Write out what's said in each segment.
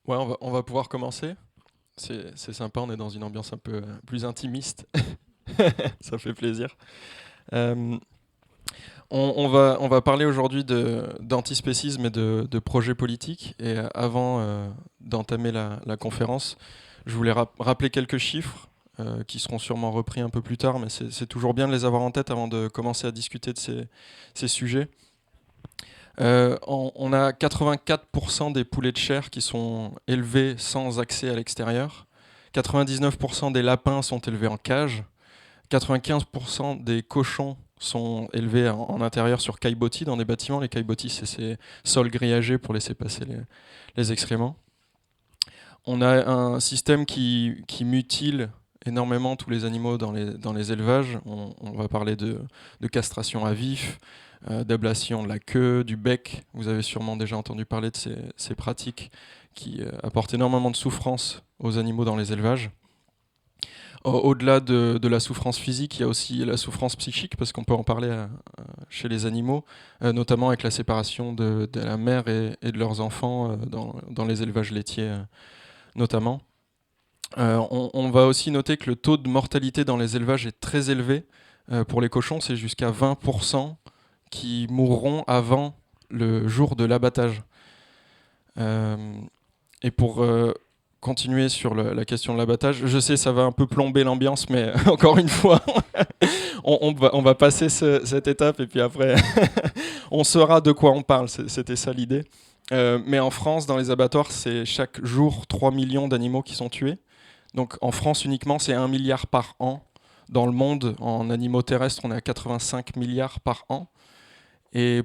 Ouais, on va pouvoir commencer. C'est sympa, on est dans une ambiance un peu plus intimiste. Ça fait plaisir. Euh, on va parler aujourd'hui d'antispécisme et de projets politiques. Et avant d'entamer la conférence, je voulais rappeler quelques chiffres qui seront sûrement repris un peu plus tard, mais c'est toujours bien de les avoir en tête avant de commencer à discuter de ces sujets. On a 84% des poulets de chair qui sont élevés sans accès à l'extérieur. 99% des lapins sont élevés en cage. 95% des cochons sont élevés en intérieur sur caillebotis dans des bâtiments. Les caillebotis, c'est ces sols grillagés pour laisser passer les excréments. On a un système qui mutile énormément tous les animaux dans les élevages. On va parler de castration à vif, d'ablation de la queue, du bec. Vous avez sûrement déjà entendu parler de ces pratiques qui apportent énormément de souffrance aux animaux dans les élevages. Au-delà de la souffrance physique, il y a aussi la souffrance psychique, parce qu'on peut en parler chez les animaux, notamment avec la séparation de la mère et de leurs enfants dans les élevages laitiers notamment. On va aussi noter que le taux de mortalité dans les élevages est très élevé. Pour les cochons, c'est jusqu'à 20% qui mourront avant le jour de l'abattage. Et pour continuer sur la question de l'abattage, je sais ça va un peu plomber l'ambiance, mais encore une fois, on va passer cette étape et puis après, on saura de quoi on parle. C'était ça l'idée. Mais en France, dans les abattoirs, c'est chaque jour 3 millions d'animaux qui sont tués. Donc en France uniquement, c'est 1 milliard par an. Dans le monde, en animaux terrestres, on est à 85 milliards par an. Et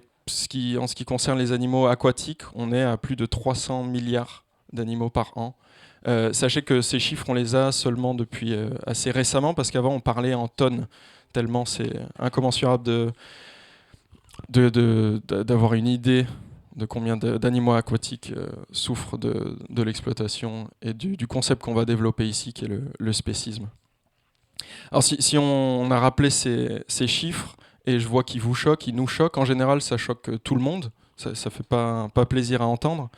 en ce qui concerne les animaux aquatiques, on est à plus de 300 milliards d'animaux par an. Sachez que ces chiffres, on les a seulement depuis assez récemment, parce qu'avant, on parlait en tonnes, tellement c'est incommensurable d'avoir une idée de combien d'animaux aquatiques souffrent de l'exploitation et du concept qu'on va développer ici, qui est le spécisme. Alors si on a rappelé ces chiffres, et je vois qu'ils vous choquent, ils nous choquent, en général ça choque tout le monde, ça ne fait pas plaisir à entendre,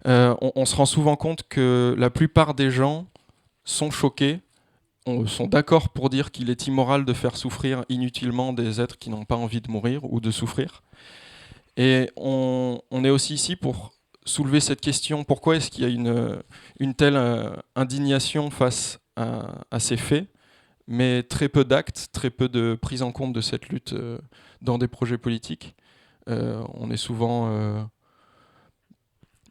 on se rend souvent compte que la plupart des gens sont choqués, sont d'accord pour dire qu'il est immoral de faire souffrir inutilement des êtres qui n'ont pas envie de mourir ou de souffrir. Et on est aussi ici pour soulever cette question, pourquoi est-ce qu'il y a une telle indignation face à ces faits, mais très peu d'actes, très peu de prise en compte de cette lutte dans des projets politiques. On est souvent...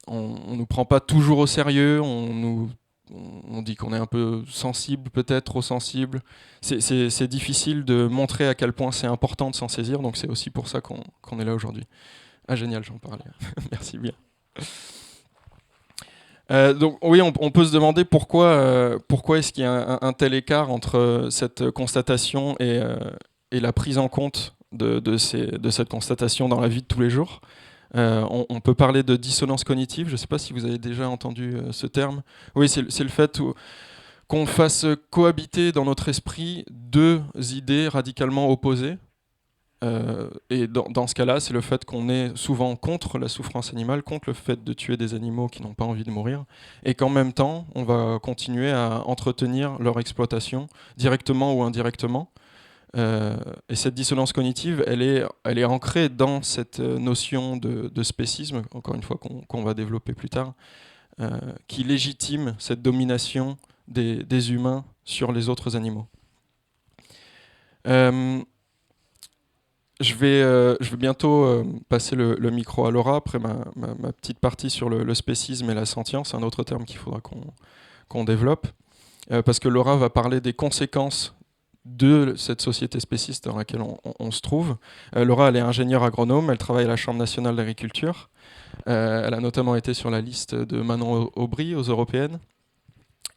on nous prend pas toujours au sérieux, on dit qu'on est un peu sensible, peut-être trop sensible. C'est difficile de montrer à quel point c'est important de s'en saisir, donc c'est aussi pour ça qu'on est là aujourd'hui. Ah génial, j'en parlais. Merci bien. Donc oui, on peut se demander pourquoi est-ce qu'il y a un tel écart entre cette constatation et la prise en compte de cette constatation dans la vie de tous les jours. On peut parler de dissonance cognitive, je ne sais pas si vous avez déjà entendu ce terme. Oui, c'est le fait qu'on fasse cohabiter dans notre esprit deux idées radicalement opposées. Et dans ce cas-là, c'est le fait qu'on est souvent contre la souffrance animale, contre le fait de tuer des animaux qui n'ont pas envie de mourir, et qu'en même temps, on va continuer à entretenir leur exploitation, directement ou indirectement. Et cette dissonance cognitive, elle est ancrée dans cette notion de spécisme, encore une fois qu'on va développer plus tard, qui légitime cette domination des humains sur les autres animaux. Je vais bientôt passer le micro à Laura, après ma petite partie sur le spécisme et la sentience, un autre terme qu'il faudra qu'on développe, parce que Laura va parler des conséquences de cette société spéciste dans laquelle on se trouve. Laura, elle est ingénieure agronome, elle travaille à la Chambre nationale d'agriculture, elle a notamment été sur la liste de Manon Aubry aux européennes,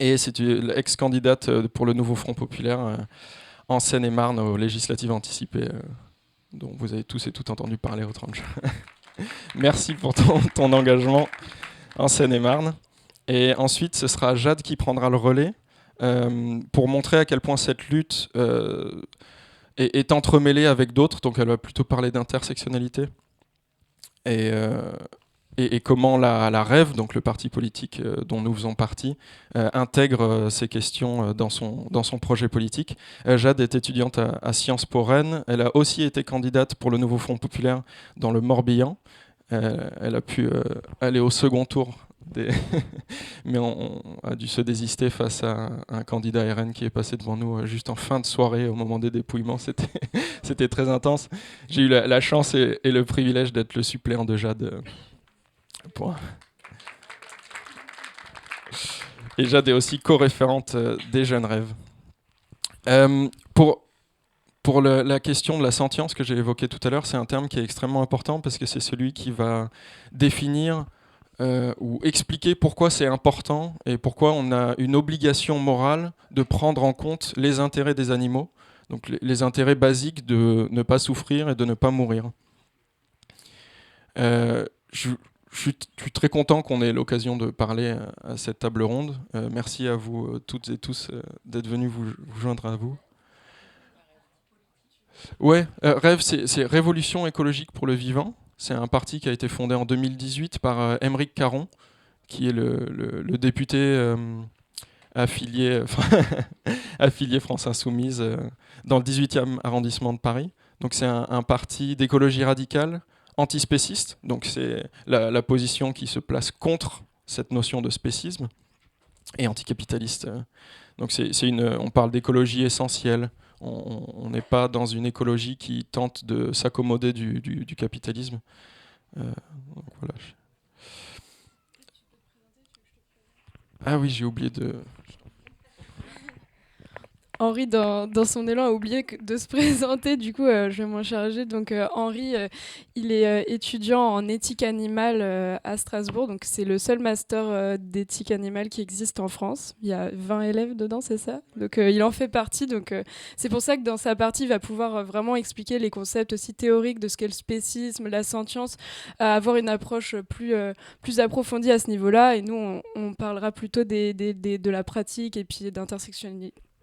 et c'est une ex-candidate pour le nouveau Front populaire en Seine-et-Marne aux législatives anticipées, dont vous avez tous et toutes entendu parler au 30 juin. Merci pour ton engagement en Seine-et-Marne. Et ensuite, ce sera Jade qui prendra le relais pour montrer à quel point cette lutte est entremêlée avec d'autres. Donc elle va plutôt parler d'intersectionnalité. Et et comment la REV, donc le parti politique dont nous faisons partie, intègre ces questions dans son projet politique. Jade est étudiante à Sciences Po Rennes. Elle a aussi été candidate pour le Nouveau Front Populaire dans le Morbihan. Elle a pu aller au second tour, mais on a dû se désister face à un candidat RN qui est passé devant nous juste en fin de soirée au moment des dépouillements. C'était très intense. J'ai eu la chance et le privilège d'être le suppléant de Jade. Et Jade est aussi co-référente des Jeunes Rêves. Pour la question de la sentience que j'ai évoquée tout à l'heure, c'est un terme qui est extrêmement important parce que c'est celui qui va définir ou expliquer pourquoi c'est important et pourquoi on a une obligation morale de prendre en compte les intérêts des animaux, donc les intérêts basiques de ne pas souffrir et de ne pas mourir. Je suis très content qu'on ait l'occasion de parler à cette table ronde. Merci à vous toutes et tous d'être venus vous joindre à vous. Ouais, Rêve, c'est Révolution écologique pour le vivant. C'est un parti qui a été fondé en 2018 par Aymeric Caron, qui est le député affilié, affilié France Insoumise dans le 18e arrondissement de Paris. Donc c'est un parti d'écologie radicale, antispéciste. Donc c'est la position qui se place contre cette notion de spécisme, et anticapitaliste. Donc on parle d'écologie essentielle. On n'est pas dans une écologie qui tente de s'accommoder du capitalisme. Donc voilà. Ah oui, j'ai oublié de... Henri, dans son élan, a oublié de se présenter. Du coup, je vais m'en charger. Donc, Henri, il est étudiant en éthique animale à Strasbourg. Donc, c'est le seul master d'éthique animale qui existe en France. Il y a 20 élèves dedans, c'est ça? Donc, il en fait partie. Donc, c'est pour ça que dans sa partie, il va pouvoir vraiment expliquer les concepts aussi théoriques de ce qu'est le spécisme, la sentience, avoir une approche plus approfondie à ce niveau-là. Et nous, on parlera plutôt de la pratique et puis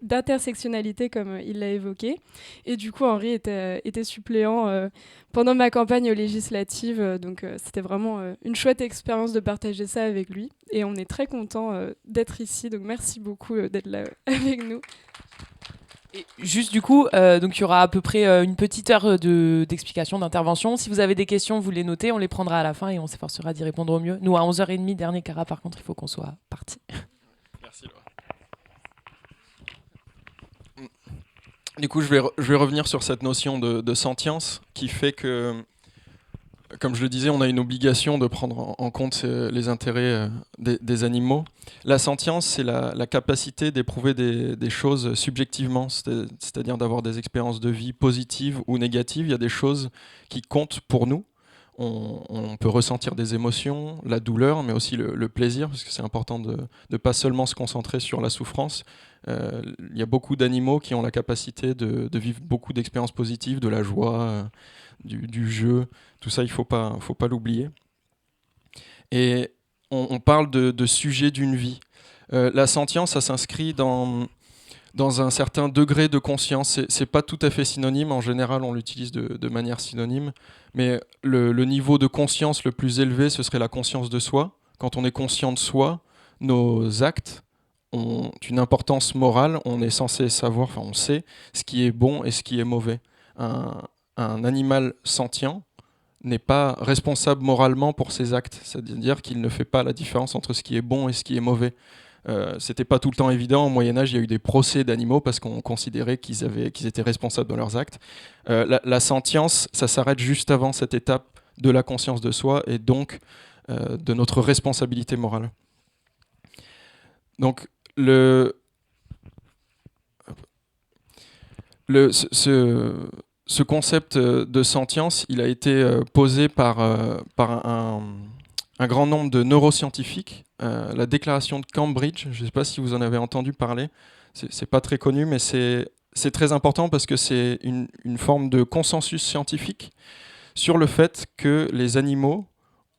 d'intersectionnalité comme il l'a évoqué. Et du coup, Henri était suppléant pendant ma campagne aux législatives. Donc, c'était vraiment une chouette expérience de partager ça avec lui. Et on est très content d'être ici. Donc, merci beaucoup d'être là avec nous. Et juste du coup, donc il y aura à peu près une petite heure d'explication, d'intervention. Si vous avez des questions, vous les notez, on les prendra à la fin et on s'efforcera d'y répondre au mieux. Nous, à 11h30, dernier Cara, par contre, il faut qu'on soit partis. Merci, Laura. Du coup, je vais revenir sur cette notion de sentience qui fait que, comme je le disais, on a une obligation de prendre en compte les intérêts des animaux. La sentience, c'est la capacité d'éprouver des choses subjectivement, c'est-à-dire d'avoir des expériences de vie positives ou négatives. Il y a des choses qui comptent pour nous. On peut ressentir des émotions, la douleur, mais aussi le plaisir, parce que c'est important de ne pas seulement se concentrer sur la souffrance. Il y a beaucoup d'animaux qui ont la capacité de vivre beaucoup d'expériences positives, de la joie, du jeu. Tout ça, il ne faut pas l'oublier. Et on parle de sujet d'une vie. La sentience, ça s'inscrit dans un certain degré de conscience. C'est pas tout à fait synonyme. En général, on l'utilise de manière synonyme. Mais le niveau de conscience le plus élevé, ce serait la conscience de soi. Quand on est conscient de soi, nos actes ont une importance morale. On est censé savoir, on sait ce qui est bon et ce qui est mauvais. Un animal sentient n'est pas responsable moralement pour ses actes. C'est-à-dire qu'il ne fait pas la différence entre ce qui est bon et ce qui est mauvais. C'était pas tout le temps évident. Au Moyen-Âge, il y a eu des procès d'animaux parce qu'on considérait qu'ils étaient responsables de leurs actes. La sentience, ça s'arrête juste avant cette étape de la conscience de soi et donc de notre responsabilité morale. Donc, ce concept de sentience, il a été posé par un grand nombre de neuroscientifiques. La déclaration de Cambridge, je ne sais pas si vous en avez entendu parler, c'est pas très connu, mais c'est très important parce que c'est une forme de consensus scientifique sur le fait que les animaux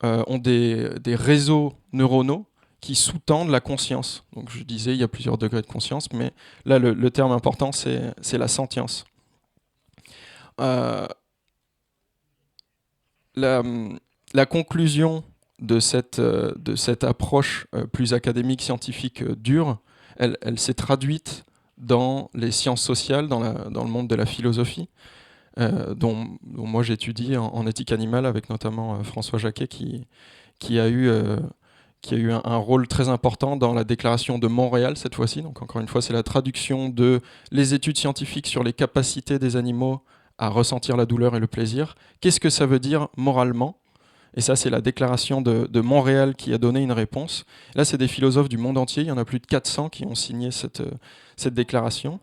ont des réseaux neuronaux qui sous-tendent la conscience. Donc je disais, il y a plusieurs degrés de conscience, mais là, le terme important, c'est la sentience. La conclusion de cette approche plus académique, scientifique, dure, elle s'est traduite dans les sciences sociales, dans le monde de la philosophie, dont moi j'étudie en éthique animale avec notamment François Jacquet qui a eu un rôle très important dans la déclaration de Montréal cette fois-ci. Donc encore une fois, c'est la traduction de les études scientifiques sur les capacités des animaux à ressentir la douleur et le plaisir. Qu'est-ce que ça veut dire moralement ? Et ça, c'est la déclaration de Montréal qui a donné une réponse. Là, c'est des philosophes du monde entier. Il y en a plus de 400 qui ont signé cette déclaration.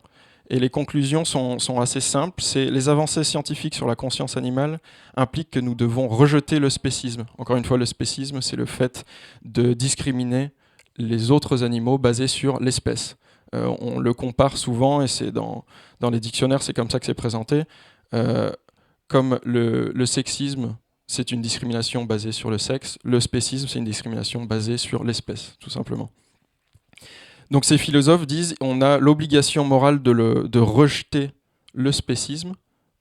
Et les conclusions sont assez simples. Les avancées scientifiques sur la conscience animale impliquent que nous devons rejeter le spécisme. Encore une fois, le spécisme, c'est le fait de discriminer les autres animaux basés sur l'espèce. On le compare souvent, et c'est dans les dictionnaires, c'est comme ça que c'est présenté, comme le sexisme, c'est une discrimination basée sur le sexe. Le spécisme, c'est une discrimination basée sur l'espèce, tout simplement. Donc ces philosophes disent on a l'obligation morale de rejeter le spécisme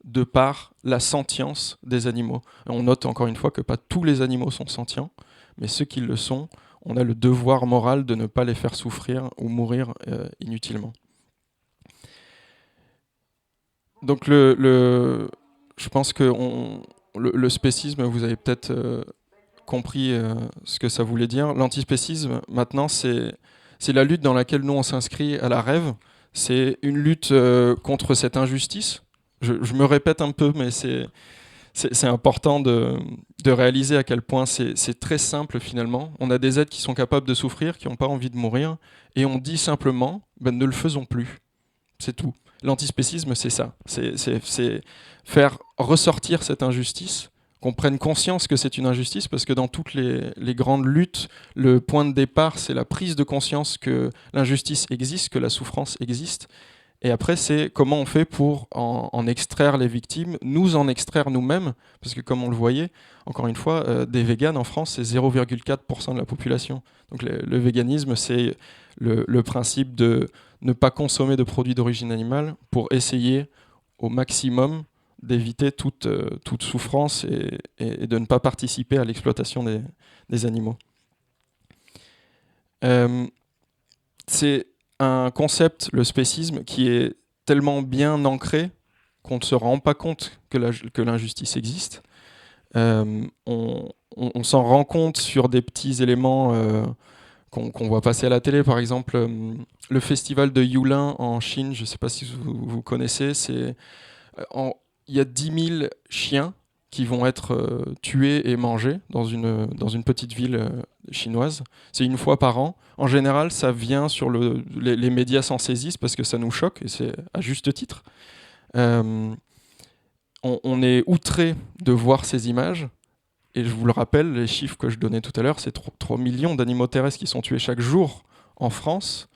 de par la sentience des animaux. Et on note encore une fois que pas tous les animaux sont sentients, mais ceux qui le sont, on a le devoir moral de ne pas les faire souffrir ou mourir inutilement. Donc je pense que le spécisme, vous avez peut-être compris ce que ça voulait dire. L'antispécisme, maintenant, c'est la lutte dans laquelle nous, on s'inscrit à la rêve. C'est une lutte contre cette injustice. Je me répète un peu, mais c'est important de réaliser à quel point c'est très simple, finalement. On a des êtres qui sont capables de souffrir, qui n'ont pas envie de mourir, et on dit simplement, ne le faisons plus. C'est tout. L'antispécisme, c'est ça. C'est faire ressortir cette injustice, qu'on prenne conscience que c'est une injustice, parce que dans toutes les grandes luttes, le point de départ, c'est la prise de conscience que l'injustice existe, que la souffrance existe. Et après, c'est comment on fait pour en extraire les victimes, nous en extraire nous-mêmes, parce que comme on le voyait, encore une fois, des véganes en France, c'est 0,4% de la population. Donc le véganisme, c'est le principe de ne pas consommer de produits d'origine animale pour essayer au maximum d'éviter toute souffrance et de ne pas participer à l'exploitation des animaux. C'est un concept, le spécisme, qui est tellement bien ancré qu'on ne se rend pas compte que l'injustice existe. On s'en rend compte sur des petits éléments qu'on voit passer à la télé. Par exemple, le festival de Yulin en Chine, je ne sais pas si vous connaissez, il y a 10 000 chiens qui vont être tués et mangés dans une petite ville chinoise. C'est une fois par an. En général, ça vient sur les médias s'en saisissent parce que ça nous choque, et c'est à juste titre. On est outré de voir ces images. Et je vous le rappelle, les chiffres que je donnais tout à l'heure, c'est 3 millions d'animaux terrestres qui sont tués chaque jour en France.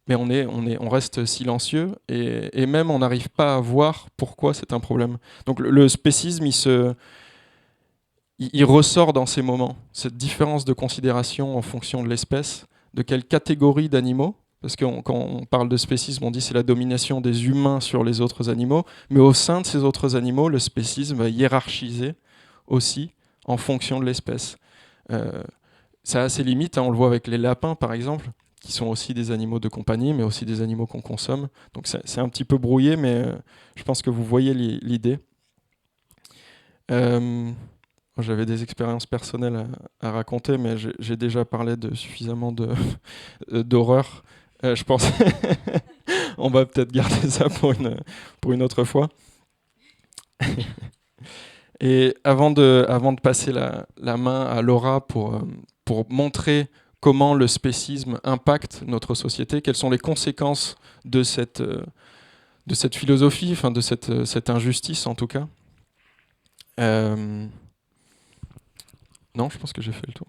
Mais on reste silencieux et même on n'arrive pas à voir pourquoi c'est un problème. Donc le spécisme, il ressort dans ces moments, cette différence de considération en fonction de l'espèce, de quelle catégorie d'animaux, parce que quand on parle de spécisme, on dit c'est la domination des humains sur les autres animaux, mais au sein de ces autres animaux, le spécisme va hiérarchiser aussi en fonction de l'espèce. Ça a ses limites, hein, on le voit avec les lapins par exemple, qui sont aussi des animaux de compagnie, mais aussi des animaux qu'on consomme. Donc c'est un petit peu brouillé, mais je pense que vous voyez l'idée. J'avais des expériences personnelles à raconter, mais j'ai déjà parlé suffisamment d'horreur. Je pense on va peut-être garder ça pour une autre fois. Et avant de passer la main à Laura pour montrer comment le spécisme impacte notre société, quelles sont les conséquences de cette philosophie, enfin de cette injustice en tout cas. Non, je pense que j'ai fait le tour.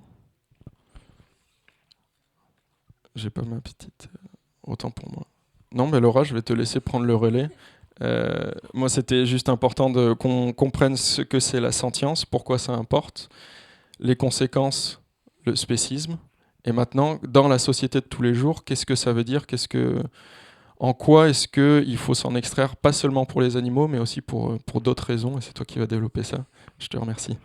J'ai pas ma petite... Autant pour moi. Non, mais Laura, je vais te laisser prendre le relais. Moi, c'était juste important qu'on comprenne ce que c'est la sentience, pourquoi ça importe, les conséquences, le spécisme. Et maintenant, dans la société de tous les jours, qu'est-ce que ça veut dire ? En quoi est-ce qu'il faut s'en extraire, pas seulement pour les animaux, mais aussi pour d'autres raisons ? Et c'est toi qui vas développer ça. Je te remercie.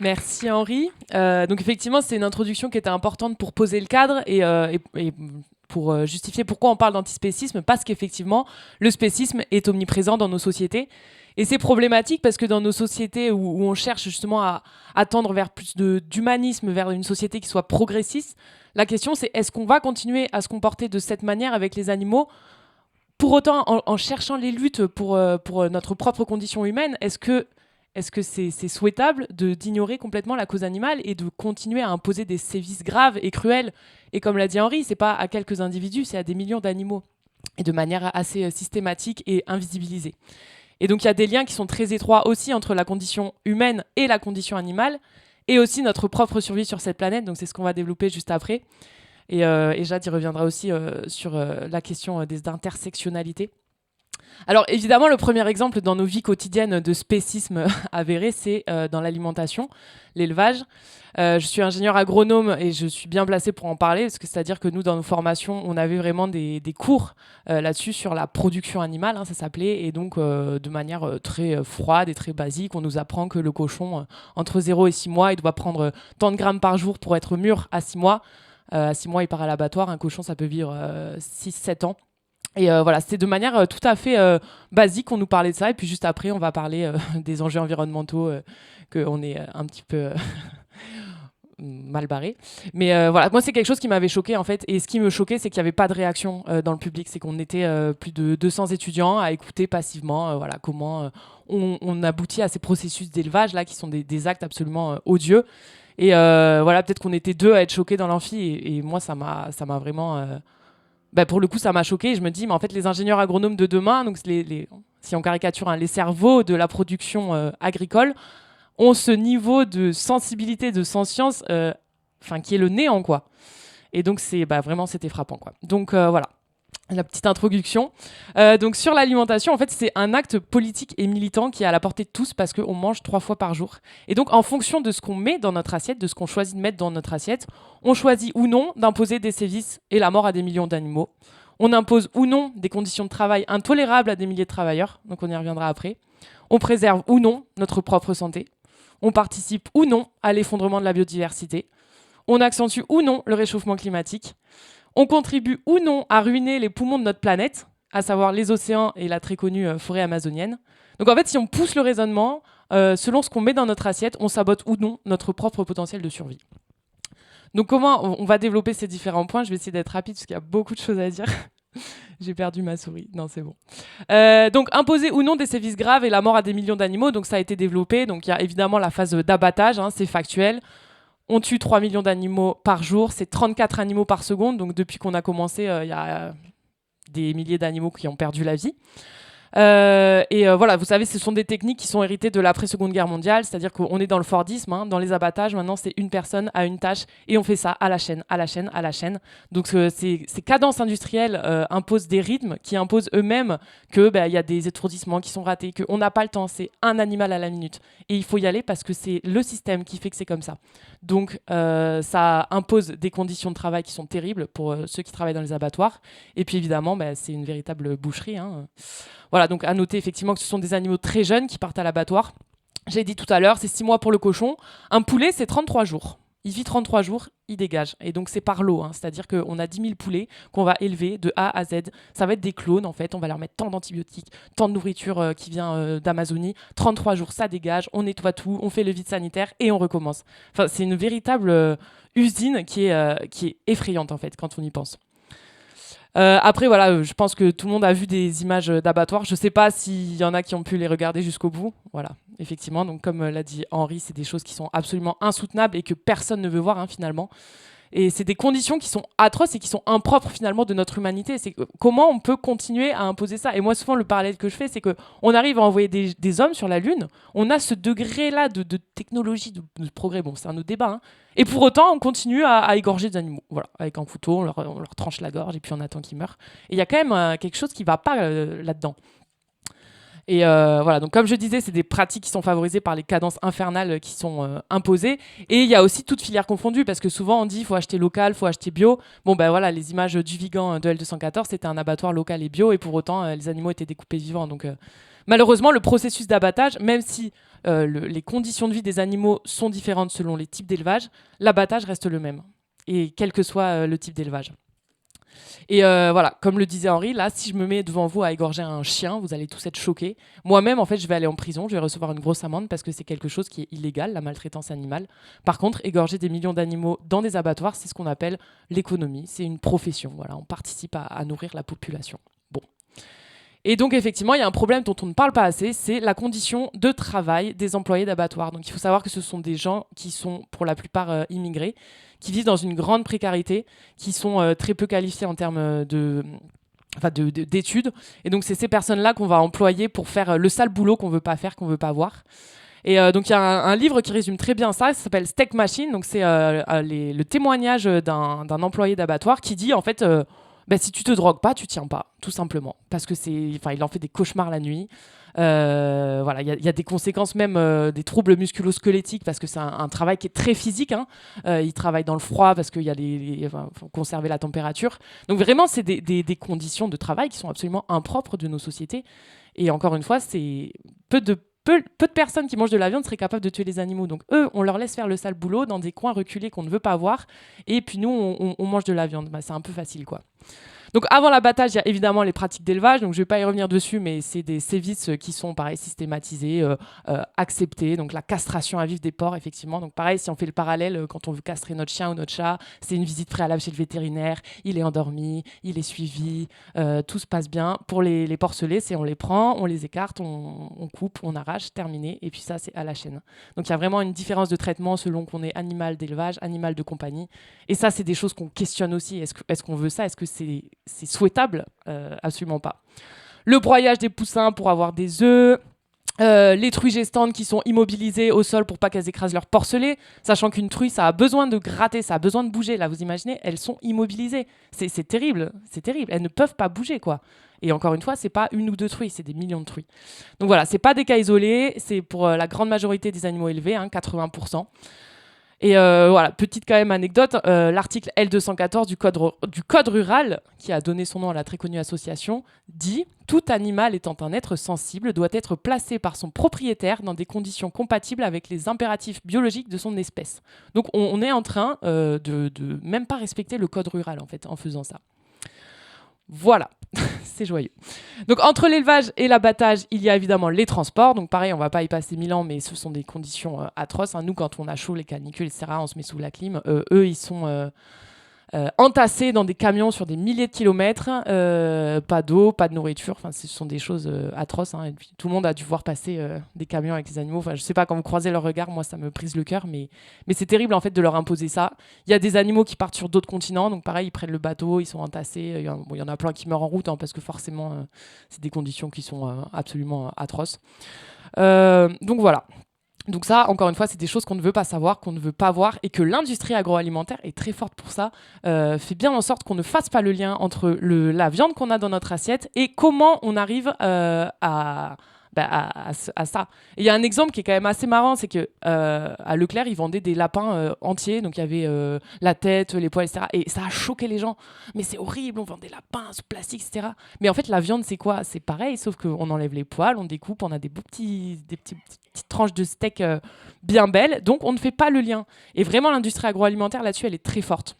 Merci Henri. Donc effectivement, c'est une introduction qui était importante pour poser le cadre et pour justifier pourquoi on parle d'antispécisme, parce qu'effectivement, le spécisme est omniprésent dans nos sociétés. Et c'est problématique parce que dans nos sociétés où on cherche justement à tendre vers plus d'humanisme, vers une société qui soit progressiste, la question c'est est-ce qu'on va continuer à se comporter de cette manière avec les animaux? Pour autant, en cherchant les luttes pour notre propre condition humaine, est-ce que c'est souhaitable d'ignorer complètement la cause animale et de continuer à imposer des sévices graves et cruels? Et comme l'a dit Henri, c'est pas à quelques individus, c'est à des millions d'animaux, et de manière assez systématique et invisibilisée. Et donc il y a des liens qui sont très étroits aussi entre la condition humaine et la condition animale, et aussi notre propre survie sur cette planète. Donc c'est ce qu'on va développer juste après. Et Jade y reviendra aussi sur la question des intersectionnalités. Alors évidemment, le premier exemple dans nos vies quotidiennes de spécisme avéré, c'est dans l'alimentation, l'élevage. Je suis ingénieur agronome et je suis bien placée pour en parler, parce que c'est-à-dire que nous, dans nos formations, on avait vraiment des cours là-dessus sur la production animale, ça s'appelait, et donc de manière très froide et très basique, on nous apprend que le cochon, entre 0 et 6 mois, il doit prendre tant de grammes par jour pour être mûr à 6 mois. À 6 mois, il part à l'abattoir. Un cochon, ça peut vivre 6-7 ans. Et voilà, c'était de manière tout à fait basique qu'on nous parlait de ça. Et puis juste après, on va parler des enjeux environnementaux, qu'on est un petit peu mal barré. Mais voilà, moi, c'est quelque chose qui m'avait choqué en fait. Et ce qui me choquait, c'est qu'il n'y avait pas de réaction dans le public. C'est qu'on était plus de 200 étudiants à écouter passivement voilà, comment on aboutit à ces processus d'élevage là, qui sont des actes absolument odieux. Et voilà, peut-être qu'on était 2 à être choqués dans l'amphi. Et moi, ça m'a vraiment... pour le coup, ça m'a choqué. Et je me dis, mais en fait, les ingénieurs agronomes de demain, donc si on caricature, les cerveaux de la production agricole, ont ce niveau de sensibilité, de sentience, qui est le néant, quoi. Et donc, vraiment, c'était frappant, quoi. Donc, voilà. La petite introduction. Donc sur l'alimentation, en fait, c'est un acte politique et militant qui est à la portée de tous parce qu'on mange 3 fois par jour. Et donc, en fonction de ce qu'on met dans notre assiette, de ce qu'on choisit de mettre dans notre assiette, on choisit ou non d'imposer des sévices et la mort à des millions d'animaux. On impose ou non des conditions de travail intolérables à des milliers de travailleurs. Donc on y reviendra après. On préserve ou non notre propre santé. On participe ou non à l'effondrement de la biodiversité. On accentue ou non le réchauffement climatique. On contribue ou non à ruiner les poumons de notre planète, à savoir les océans et la très connue forêt amazonienne. Donc en fait, si on pousse le raisonnement, selon ce qu'on met dans notre assiette, on sabote ou non notre propre potentiel de survie. Donc comment on va développer ces différents points? Je vais essayer d'être rapide parce qu'il y a beaucoup de choses à dire. J'ai perdu ma souris. Non, c'est bon. Donc imposer ou non des sévices graves et la mort à des millions d'animaux, donc ça a été développé. Donc il y a évidemment la phase d'abattage, c'est factuel. On tue 3 millions d'animaux par jour, c'est 34 animaux par seconde. Donc depuis qu'on a commencé, il y a des milliers d'animaux qui ont perdu la vie. Voilà, vous savez, ce sont des techniques qui sont héritées de l'après-Seconde Guerre mondiale, c'est-à-dire qu'on est dans le Fordisme, dans les abattages, maintenant c'est une personne à une tâche, et on fait ça à la chaîne, à la chaîne, à la chaîne. Donc ces cadences industrielles imposent des rythmes qui imposent eux-mêmes qu'il y a des étourdissements qui sont ratés, qu'on n'a pas le temps, c'est un animal à la minute. Et il faut y aller parce que c'est le système qui fait que c'est comme ça. Donc ça impose des conditions de travail qui sont terribles pour ceux qui travaillent dans les abattoirs. Et puis évidemment, c'est une véritable boucherie. Voilà, donc à noter effectivement que ce sont des animaux très jeunes qui partent à l'abattoir. J'ai dit tout à l'heure, c'est 6 mois pour le cochon. Un poulet, c'est 33 jours. Il vit 33 jours, il dégage. Et donc c'est par lot, c'est-à-dire qu'on a 10 000 poulets qu'on va élever de A à Z. Ça va être des clones en fait, on va leur mettre tant d'antibiotiques, tant de nourriture qui vient d'Amazonie. 33 jours, ça dégage, on nettoie tout, on fait le vide sanitaire et on recommence. Enfin, c'est une véritable usine qui est effrayante en fait quand on y pense. Après, voilà, je pense que tout le monde a vu des images d'abattoirs. Je ne sais pas s'il y en a qui ont pu les regarder jusqu'au bout. Voilà, effectivement. Donc, comme l'a dit Henri, c'est des choses qui sont absolument insoutenables et que personne ne veut voir, finalement. Et c'est des conditions qui sont atroces et qui sont impropres, finalement, de notre humanité. C'est comment on peut continuer à imposer ça? Et moi, souvent, le parallèle que je fais, c'est qu'on arrive à envoyer des hommes sur la Lune. On a ce degré-là de technologie, de progrès. Bon, c'est un autre débat, Et pour autant, on continue à égorger des animaux. Voilà, avec un couteau, on leur tranche la gorge et puis on attend qu'ils meurent. Et il y a quand même quelque chose qui ne va pas là-dedans. Et voilà, donc comme je disais, c'est des pratiques qui sont favorisées par les cadences infernales qui sont imposées. Et il y a aussi toute filière confondue, parce que souvent on dit il faut acheter local, il faut acheter bio. Bon ben voilà, les images du Vigan de L214, c'était un abattoir local et bio, et pour autant les animaux étaient découpés vivants. Donc Malheureusement, le processus d'abattage, même si les conditions de vie des animaux sont différentes selon les types d'élevage, l'abattage reste le même, et quel que soit le type d'élevage. Et voilà, comme le disait Henri, là, si je me mets devant vous à égorger un chien, vous allez tous être choqués. Moi-même, en fait, je vais aller en prison, je vais recevoir une grosse amende parce que c'est quelque chose qui est illégal, la maltraitance animale. Par contre, égorger des millions d'animaux dans des abattoirs, c'est ce qu'on appelle l'économie, c'est une profession. Voilà, on participe à nourrir la population. Bon. Et donc, effectivement, il y a un problème dont on ne parle pas assez, c'est la condition de travail des employés d'abattoirs. Donc, il faut savoir que ce sont des gens qui sont, pour la plupart, immigrés, qui vivent dans une grande précarité, qui sont très peu qualifiés en termes d'études. Et donc, c'est ces personnes-là qu'on va employer pour faire le sale boulot qu'on ne veut pas faire, qu'on ne veut pas voir. Et donc, il y a un livre qui résume très bien ça s'appelle Steak Machine. Donc, c'est le témoignage d'un employé d'abattoir qui dit, en fait... si tu te drogues pas, tu tiens pas, tout simplement. Parce que il en fait des cauchemars la nuit. Voilà, il y a des conséquences même des troubles musculo-squelettiques parce que c'est un travail qui est très physique. Il travaille dans le froid parce qu'il faut conserver la température. Donc vraiment, c'est des conditions de travail qui sont absolument impropres de nos sociétés. Et encore une fois, c'est peu de personnes qui mangent de la viande seraient capables de tuer les animaux. Donc eux, on leur laisse faire le sale boulot dans des coins reculés qu'on ne veut pas voir. Et puis nous, on mange de la viande. C'est un peu facile, quoi. Donc avant l'abattage, il y a évidemment les pratiques d'élevage. Donc je ne vais pas y revenir dessus, mais c'est des sévices qui sont pareil systématisés, acceptés. Donc la castration à vif des porcs, effectivement. Donc pareil, si on fait le parallèle, quand on veut castrer notre chien ou notre chat, c'est une visite préalable chez le vétérinaire. Il est endormi, il est suivi, tout se passe bien. Pour les porcelets, c'est on les prend, on les écarte, on coupe, on arrache, terminé. Et puis ça, c'est à la chaîne. Donc il y a vraiment une différence de traitement selon qu'on est animal d'élevage, animal de compagnie. Et ça, c'est des choses qu'on questionne aussi. Est-ce qu'on veut ça? Est-ce que c'est souhaitable? Absolument pas. Le broyage des poussins pour avoir des œufs, les truies gestantes qui sont immobilisées au sol pour pas qu'elles écrasent leur porcelet, sachant qu'une truie, ça a besoin de gratter, ça a besoin de bouger. Là, vous imaginez, elles sont immobilisées. C'est terrible, c'est terrible. Elles ne peuvent pas bouger, quoi. Et encore une fois, c'est pas une ou deux truies, c'est des millions de truies. Donc voilà, c'est pas des cas isolés, c'est pour la grande majorité des animaux élevés, 80%. Et voilà, petite quand même anecdote, l'article L214 du code rural, qui a donné son nom à la très connue association, dit « Tout animal étant un être sensible doit être placé par son propriétaire dans des conditions compatibles avec les impératifs biologiques de son espèce. » Donc on est en train de même pas respecter le code rural en fait, en faisant ça. Voilà, c'est joyeux. Donc entre l'élevage et l'abattage, il y a évidemment les transports. Donc pareil, on va pas y passer 1000 ans, mais ce sont des conditions atroces. Nous, quand on a chaud, les canicules, etc., on se met sous la clim. Eux, ils sont entassés dans des camions sur des milliers de kilomètres. Pas d'eau, pas de nourriture. Enfin, ce sont des choses atroces. Et puis, tout le monde a dû voir passer des camions avec les animaux. Enfin, je sais pas, quand vous croisez leur regard, moi, ça me brise le cœur. Mais c'est terrible, en fait, de leur imposer ça. Il y a des animaux qui partent sur d'autres continents. Donc pareil, ils prennent le bateau, ils sont entassés. Il y en a plein qui meurent en route, parce que forcément, c'est des conditions qui sont absolument atroces. Donc voilà. Donc ça, encore une fois, c'est des choses qu'on ne veut pas savoir, qu'on ne veut pas voir, et que l'industrie agroalimentaire est très forte pour ça, fait bien en sorte qu'on ne fasse pas le lien entre la viande qu'on a dans notre assiette et comment on arrive à ça. Et il y a un exemple qui est quand même assez marrant, c'est que à Leclerc, ils vendaient des lapins entiers, donc il y avait la tête, les poils, etc. Et ça a choqué les gens. Mais c'est horrible, on vend des lapins sous plastique, etc. Mais en fait, la viande, c'est quoi? C'est pareil, sauf qu'on enlève les poils, on découpe, on a des petites tranches de steak bien belles, donc on ne fait pas le lien. Et vraiment, l'industrie agroalimentaire, là-dessus, elle est très forte.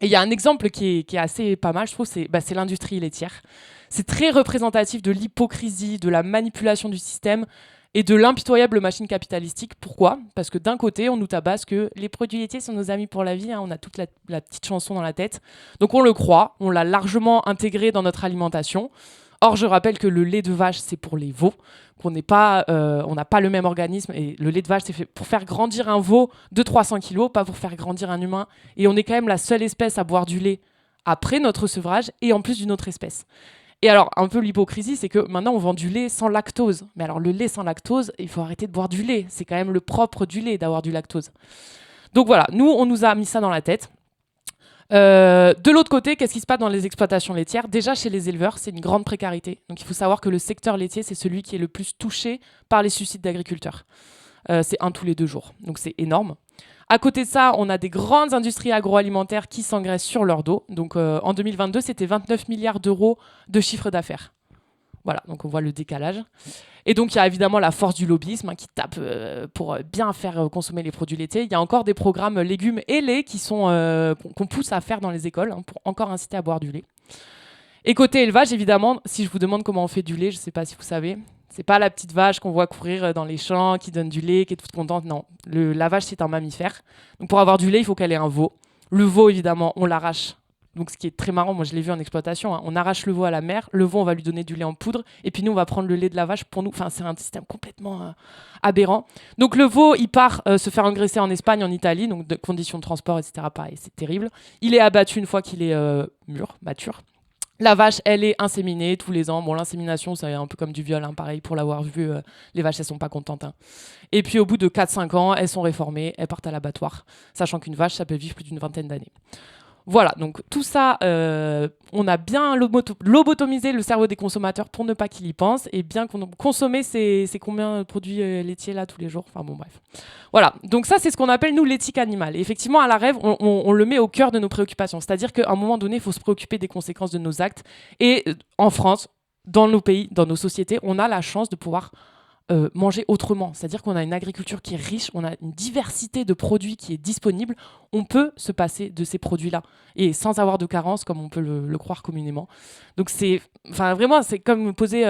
Et il y a un exemple qui est assez pas mal, je trouve, c'est l'industrie laitière. C'est très représentatif de l'hypocrisie, de la manipulation du système et de l'impitoyable machine capitalistique. Pourquoi? Parce que d'un côté, on nous tabasse que les produits laitiers sont nos amis pour la vie. On a toute la petite chanson dans la tête. Donc on le croit, on l'a largement intégré dans notre alimentation. Or, je rappelle que le lait de vache, c'est pour les veaux, on n'a pas le même organisme. Et le lait de vache, c'est fait pour faire grandir un veau de 300 kilos, pas pour faire grandir un humain. Et on est quand même la seule espèce à boire du lait après notre sevrage et en plus d'une autre espèce. Et alors, un peu l'hypocrisie, c'est que maintenant, on vend du lait sans lactose. Mais alors, le lait sans lactose, il faut arrêter de boire du lait. C'est quand même le propre du lait d'avoir du lactose. Donc voilà, nous, on nous a mis ça dans la tête. De l'autre côté, qu'est-ce qui se passe dans les exploitations laitières? Déjà, chez les éleveurs, c'est une grande précarité. Donc, il faut savoir que le secteur laitier, c'est celui qui est le plus touché par les suicides d'agriculteurs. C'est 1 tous les 2 jours. Donc, c'est énorme. À côté de ça, on a des grandes industries agroalimentaires qui s'engraissent sur leur dos. Donc, en 2022, c'était 29 milliards d'euros de chiffre d'affaires. Voilà, donc on voit le décalage. Et donc, il y a évidemment la force du lobbyisme qui tape pour bien faire consommer les produits laitiers. Il y a encore des programmes légumes et lait qu'on pousse à faire dans les écoles pour encore inciter à boire du lait. Et côté élevage, évidemment, si je vous demande comment on fait du lait, je ne sais pas si vous savez, c'est pas la petite vache qu'on voit courir dans les champs, qui donne du lait, qui est toute contente. Non, la vache, c'est un mammifère. Donc pour avoir du lait, il faut qu'elle ait un veau. Le veau, évidemment, on l'arrache. Donc ce qui est très marrant, moi je l'ai vu en exploitation, on arrache le veau à la mer, le veau on va lui donner du lait en poudre, et puis nous on va prendre le lait de la vache pour nous. Enfin c'est un système complètement aberrant. Donc le veau il part se faire engraisser en Espagne, en Italie, donc de conditions de transport, etc. Pareil, c'est terrible. Il est abattu une fois qu'il est mature. La vache, elle est inséminée tous les ans. Bon, l'insémination, c'est un peu comme du viol, pareil, pour l'avoir vu, les vaches, elles sont pas contentes. Et puis, au bout de 4-5 ans, elles sont réformées, elles partent à l'abattoir, sachant qu'une vache, ça peut vivre plus d'une vingtaine d'années. Voilà, donc tout ça, on a bien lobotomisé le cerveau des consommateurs pour ne pas qu'ils y pensent et bien consommer, c'est combien de produits laitiers là tous les jours. Enfin bon, bref. Voilà, donc ça, c'est ce qu'on appelle, nous, l'éthique animale. Et effectivement, à la rêve, on le met au cœur de nos préoccupations. C'est-à-dire qu'à un moment donné, il faut se préoccuper des conséquences de nos actes. Et en France, dans nos pays, dans nos sociétés, on a la chance de pouvoir manger autrement. C'est-à-dire qu'on a une agriculture qui est riche, on a une diversité de produits qui est disponible. On peut se passer de ces produits-là et sans avoir de carence, comme on peut le croire communément. Donc vraiment, c'est comme me posait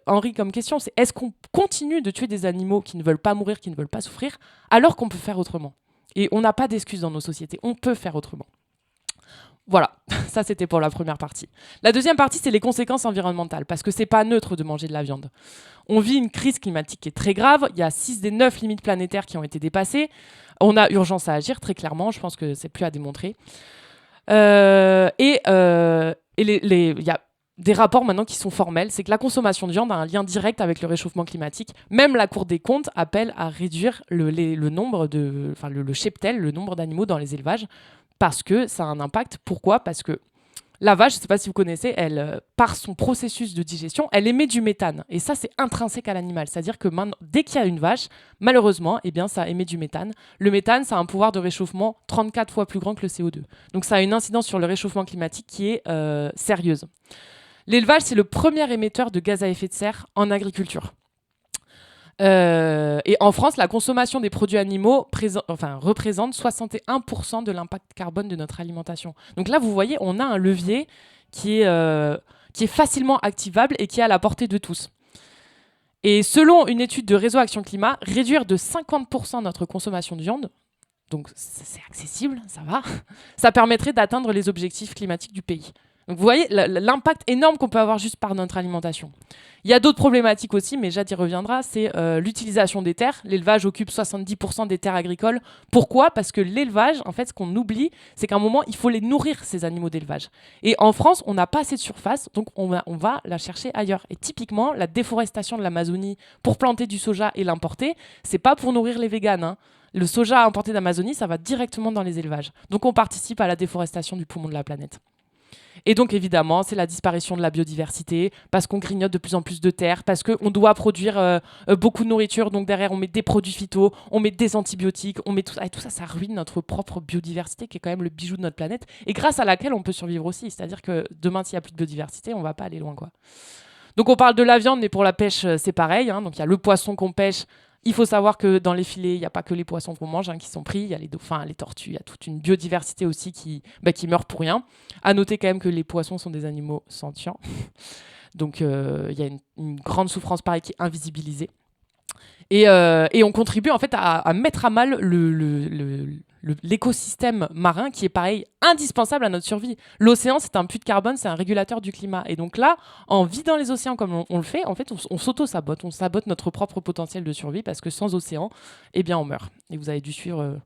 Henri comme question, c'est est-ce qu'on continue de tuer des animaux qui ne veulent pas mourir, qui ne veulent pas souffrir, alors qu'on peut faire autrement? Et on n'a pas d'excuses dans nos sociétés, on peut faire autrement. Voilà, ça c'était pour la première partie. La deuxième partie, c'est les conséquences environnementales, parce que c'est pas neutre de manger de la viande. On vit une crise climatique qui est très grave, il y a 6 des 9 limites planétaires qui ont été dépassées, on a urgence à agir, très clairement, je pense que c'est plus à démontrer. Il y a des rapports maintenant qui sont formels, c'est que la consommation de viande a un lien direct avec le réchauffement climatique. Même la Cour des comptes appelle à réduire le nombre le cheptel, le nombre d'animaux dans les élevages, parce que ça a un impact. Pourquoi ? Parce que la vache, je ne sais pas si vous connaissez, elle, par son processus de digestion, elle émet du méthane. Et ça, c'est intrinsèque à l'animal. C'est-à-dire que dès qu'il y a une vache, malheureusement, ça émet du méthane. Le méthane, ça a un pouvoir de réchauffement 34 fois plus grand que le CO2. Donc ça a une incidence sur le réchauffement climatique qui est sérieuse. L'élevage, c'est le premier émetteur de gaz à effet de serre en agriculture. Et en France, la consommation des produits animaux représente 61% de l'impact carbone de notre alimentation. Donc là, vous voyez, on a un levier qui est facilement activable et qui est à la portée de tous. Et selon une étude de Réseau Action Climat, réduire de 50% notre consommation de viande, donc c'est accessible, ça va, ça permettrait d'atteindre les objectifs climatiques du pays. Donc vous voyez l'impact énorme qu'on peut avoir juste par notre alimentation. Il y a d'autres problématiques aussi, mais Jade y reviendra, c'est l'utilisation des terres. L'élevage occupe 70% des terres agricoles. Pourquoi ? Parce que l'élevage, en fait, ce qu'on oublie, c'est qu'à un moment, il faut les nourrir, ces animaux d'élevage. Et en France, on n'a pas assez de surface, donc on va la chercher ailleurs. Et typiquement, la déforestation de l'Amazonie pour planter du soja et l'importer, c'est pas pour nourrir les véganes. Le soja importé d'Amazonie, ça va directement dans les élevages. Donc on participe à la déforestation du poumon de la planète. Et donc, évidemment, c'est la disparition de la biodiversité, parce qu'on grignote de plus en plus de terres, parce qu'on doit produire beaucoup de nourriture. Donc, derrière, on met des produits phyto, on met des antibiotiques, on met tout ça. Et tout ça, ça ruine notre propre biodiversité, qui est quand même le bijou de notre planète, et grâce à laquelle on peut survivre aussi. C'est-à-dire que demain, s'il n'y a plus de biodiversité, on ne va pas aller loin, quoi. Donc, on parle de la viande, mais pour la pêche, c'est pareil. Donc, il y a le poisson qu'on pêche. Il faut savoir que dans les filets, il n'y a pas que les poissons qu'on mange qui sont pris. Il y a les dauphins, les tortues, il y a toute une biodiversité aussi qui meurt pour rien. À noter quand même que les poissons sont des animaux sentients. Donc il y a une grande souffrance pareil qui est invisibilisée. Et on contribue en fait à mettre à mal l'écosystème marin qui est pareil indispensable à notre survie. L'océan, c'est un puits de carbone, c'est un régulateur du climat. Et donc là, en vidant les océans comme on le fait, en fait, on s'auto-sabote. On sabote notre propre potentiel de survie parce que sans océan, on meurt. Et vous avez dû suivre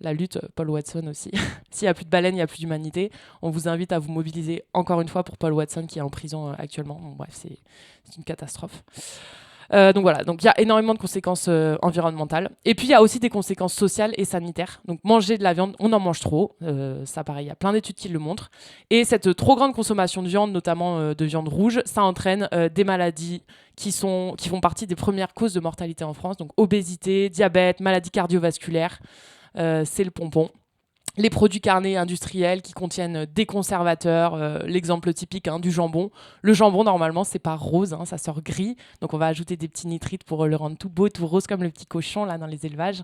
la lutte, Paul Watson aussi. S'il n'y a plus de baleines, il n'y a plus d'humanité. On vous invite à vous mobiliser encore une fois pour Paul Watson qui est en prison actuellement. Bon, bref, c'est une catastrophe. Donc voilà, donc il y a énormément de conséquences environnementales. Et puis il y a aussi des conséquences sociales et sanitaires. Donc manger de la viande, on en mange trop. Ça pareil, il y a plein d'études qui le montrent. Et cette trop grande consommation de viande, notamment de viande rouge, ça entraîne des maladies qui font partie des premières causes de mortalité en France. Donc obésité, diabète, maladies cardiovasculaires, c'est le pompon. les produits carnés industriels qui contiennent des conservateurs, l'exemple typique du jambon. Le jambon, normalement, c'est pas rose, ça sort gris. Donc, on va ajouter des petits nitrites pour le rendre tout beau, tout rose, comme le petit cochon là dans les élevages.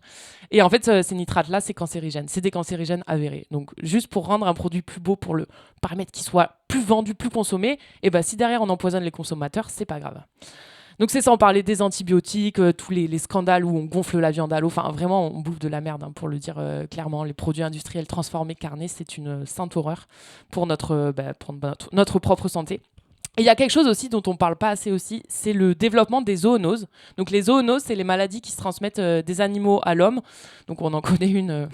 Et en fait, ces nitrates-là, c'est cancérigène. C'est des cancérigènes avérés. Donc, juste pour rendre un produit plus beau, pour le permettre qu'il soit plus vendu, plus consommé, et ben, si derrière on empoisonne les consommateurs, c'est pas grave. Donc c'est sans parler des antibiotiques, tous les scandales où on gonfle la viande à l'eau. Enfin, vraiment, on bouffe de la merde, pour le dire clairement. Les produits industriels transformés carnés, c'est une sainte horreur pour notre propre santé. Et il y a quelque chose aussi dont on ne parle pas assez aussi, c'est le développement des zoonoses. Donc les zoonoses, c'est les maladies qui se transmettent des animaux à l'homme. Donc on en connaît une...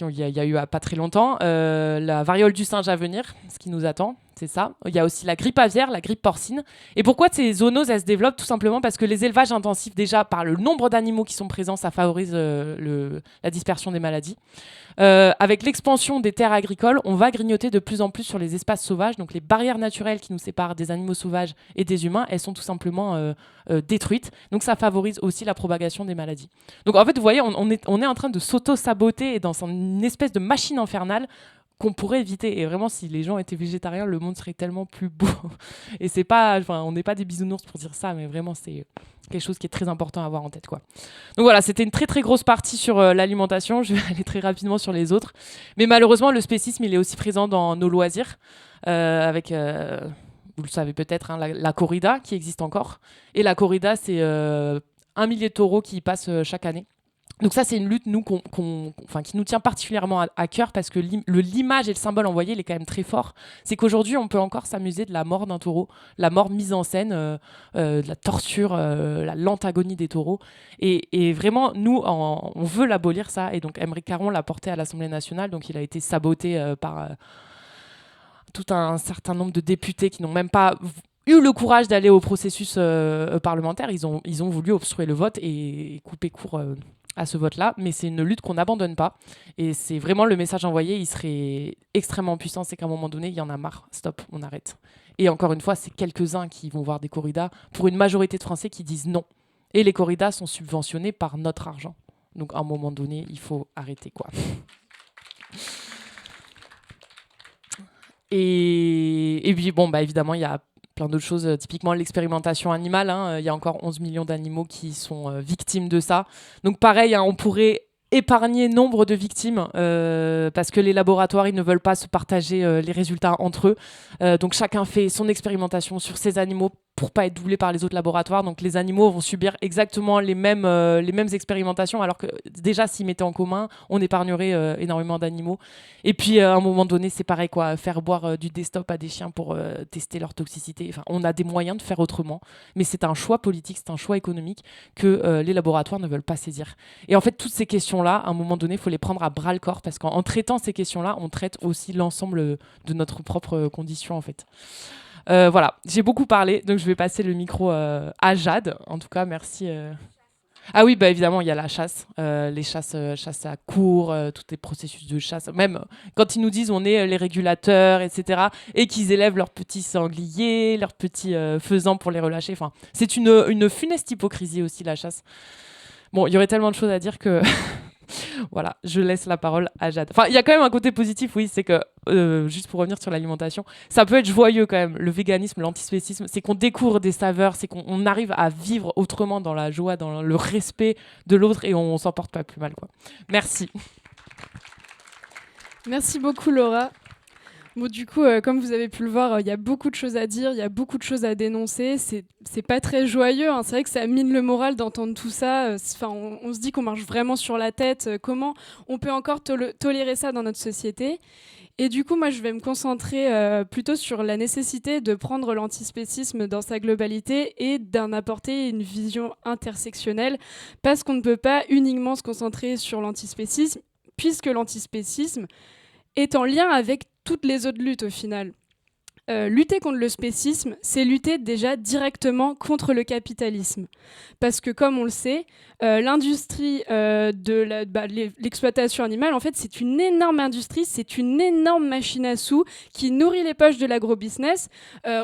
il y a eu pas très longtemps, la variole du singe à venir, ce qui nous attend, c'est ça. Il y a aussi la grippe aviaire, la grippe porcine. Et pourquoi ces zoonoses, elles se développent? Tout simplement parce que les élevages intensifs, déjà, par le nombre d'animaux qui sont présents, ça favorise la dispersion des maladies. Avec l'expansion des terres agricoles, on va grignoter de plus en plus sur les espaces sauvages. Donc les barrières naturelles qui nous séparent des animaux sauvages et des humains, elles sont tout simplement détruites. Donc ça favorise aussi la propagation des maladies. Donc en fait, vous voyez, on est en train de s'auto-saboter et dans une espèce de machine infernale qu'on pourrait éviter. Et vraiment, si les gens étaient végétariens, le monde serait tellement plus beau. Et c'est pas, on n'est pas des bisounours pour dire ça, mais vraiment, c'est quelque chose qui est très important à avoir en tête, quoi. Donc voilà, c'était une très très grosse partie sur l'alimentation. Je vais aller très rapidement sur les autres. Mais malheureusement, le spécisme, il est aussi présent dans nos loisirs, avec, vous le savez peut-être, la corrida qui existe encore. Et la corrida, c'est 1 millier de taureaux qui y passent chaque année. Donc ça, c'est une lutte qui nous tient particulièrement à cœur parce que l'image et le symbole envoyé, il est quand même très fort. C'est qu'aujourd'hui, on peut encore s'amuser de la mort d'un taureau, la mort mise en scène, de la torture, la lente agonie des taureaux. Et vraiment, nous, on veut l'abolir, ça. Et donc, Aymeric Caron l'a porté à l'Assemblée nationale. Donc, il a été saboté par tout un certain nombre de députés qui n'ont même pas eu le courage d'aller au processus parlementaire. Ils ont voulu obstruer le vote et couper court à ce vote-là, mais c'est une lutte qu'on n'abandonne pas. Et c'est vraiment le message envoyé, il serait extrêmement puissant, c'est qu'à un moment donné, il y en a marre, stop, on arrête. Et encore une fois, c'est quelques-uns qui vont voir des corridas, pour une majorité de Français qui disent non. Et les corridas sont subventionnés par notre argent. Donc à un moment donné, il faut arrêter, quoi. Et puis, évidemment, il y a plein d'autres choses, typiquement l'expérimentation animale. Il y a encore 11 millions d'animaux qui sont victimes de ça. Donc pareil, on pourrait épargner nombre de victimes parce que les laboratoires, ils ne veulent pas se partager les résultats entre eux. Donc chacun fait son expérimentation sur ses animaux pour pas être doublé par les autres laboratoires. Donc les animaux vont subir exactement les mêmes expérimentations, alors que déjà s'ils mettaient en commun, on épargnerait énormément d'animaux. Et puis à un moment donné, c'est pareil, quoi, faire boire du Destop à des chiens pour tester leur toxicité. Enfin, on a des moyens de faire autrement, mais c'est un choix politique, c'est un choix économique que les laboratoires ne veulent pas saisir. Et en fait, toutes ces questions-là, à un moment donné, il faut les prendre à bras le corps, parce qu'en traitant ces questions-là, on traite aussi l'ensemble de notre propre condition, en fait. Voilà, j'ai beaucoup parlé, donc je vais passer le micro à Jade. En tout cas, merci. Ah oui, évidemment, il y a la chasse, les chasses à court, tous les processus de chasse. Même quand ils nous disent on est les régulateurs, etc., et qu'ils élèvent leurs petits sangliers, leurs petits faisans pour les relâcher. Enfin, c'est une funeste hypocrisie aussi, la chasse. Bon, il y aurait tellement de choses à dire que... Voilà, je laisse la parole à Jade. Enfin, il y a quand même un côté positif, oui, c'est que, juste pour revenir sur l'alimentation, ça peut être joyeux quand même, le véganisme, l'antispécisme, c'est qu'on découvre des saveurs, c'est qu'on arrive à vivre autrement dans la joie, dans le respect de l'autre et on s'en porte pas plus mal, quoi. Merci. Merci beaucoup, Laura. Bon, du coup, comme vous avez pu le voir, il y a beaucoup de choses à dire, il y a beaucoup de choses à dénoncer. C'est pas très joyeux, hein. C'est vrai que ça mine le moral d'entendre tout ça. On se dit qu'on marche vraiment sur la tête. Comment on peut encore tolérer ça dans notre société? Et du coup, moi, je vais me concentrer plutôt sur la nécessité de prendre l'antispécisme dans sa globalité et d'en apporter une vision intersectionnelle, parce qu'on ne peut pas uniquement se concentrer sur l'antispécisme, puisque l'antispécisme est en lien avec toutes les autres luttes au final. Lutter contre le spécisme, c'est lutter déjà directement contre le capitalisme. Parce que comme on le sait, l'industrie de l'exploitation animale, en fait, c'est une énorme industrie, c'est une énorme machine à sous qui nourrit les poches de l'agrobusiness.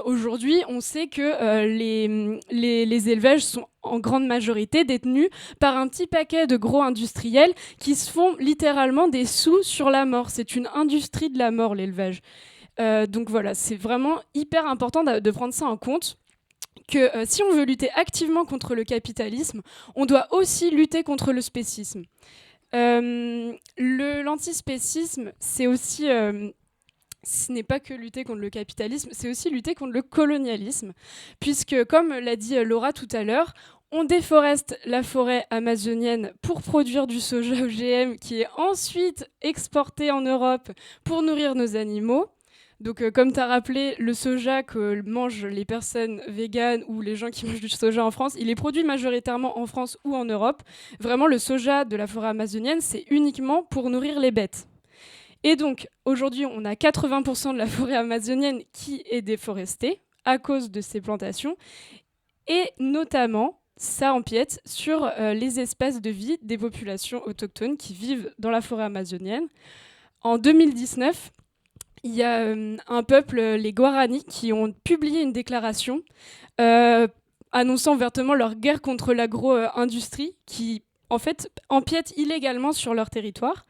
Aujourd'hui, on sait que les élevages sont en grande majorité détenus par un petit paquet de gros industriels qui se font littéralement des sous sur la mort. C'est une industrie de la mort, l'élevage. Donc voilà, c'est vraiment hyper important de prendre ça en compte. Que si on veut lutter activement contre le capitalisme, on doit aussi lutter contre le spécisme. L'antispécisme, c'est aussi, ce n'est pas que lutter contre le capitalisme, c'est aussi lutter contre le colonialisme, puisque, comme l'a dit Laura tout à l'heure, on déforeste la forêt amazonienne pour produire du soja OGM qui est ensuite exporté en Europe pour nourrir nos animaux. Donc, comme tu as rappelé, le soja que mangent les personnes véganes ou les gens qui mangent du soja en France, il est produit majoritairement en France ou en Europe. Vraiment, le soja de la forêt amazonienne, c'est uniquement pour nourrir les bêtes. Et donc, aujourd'hui, on a 80% de la forêt amazonienne qui est déforestée à cause de ces plantations. Et notamment, ça empiète sur les espaces de vie des populations autochtones qui vivent dans la forêt amazonienne. En 2019, il y a un peuple, les Guaranis, qui ont publié une déclaration annonçant ouvertement leur guerre contre l'agro-industrie qui, en fait, empiète illégalement sur leur territoire.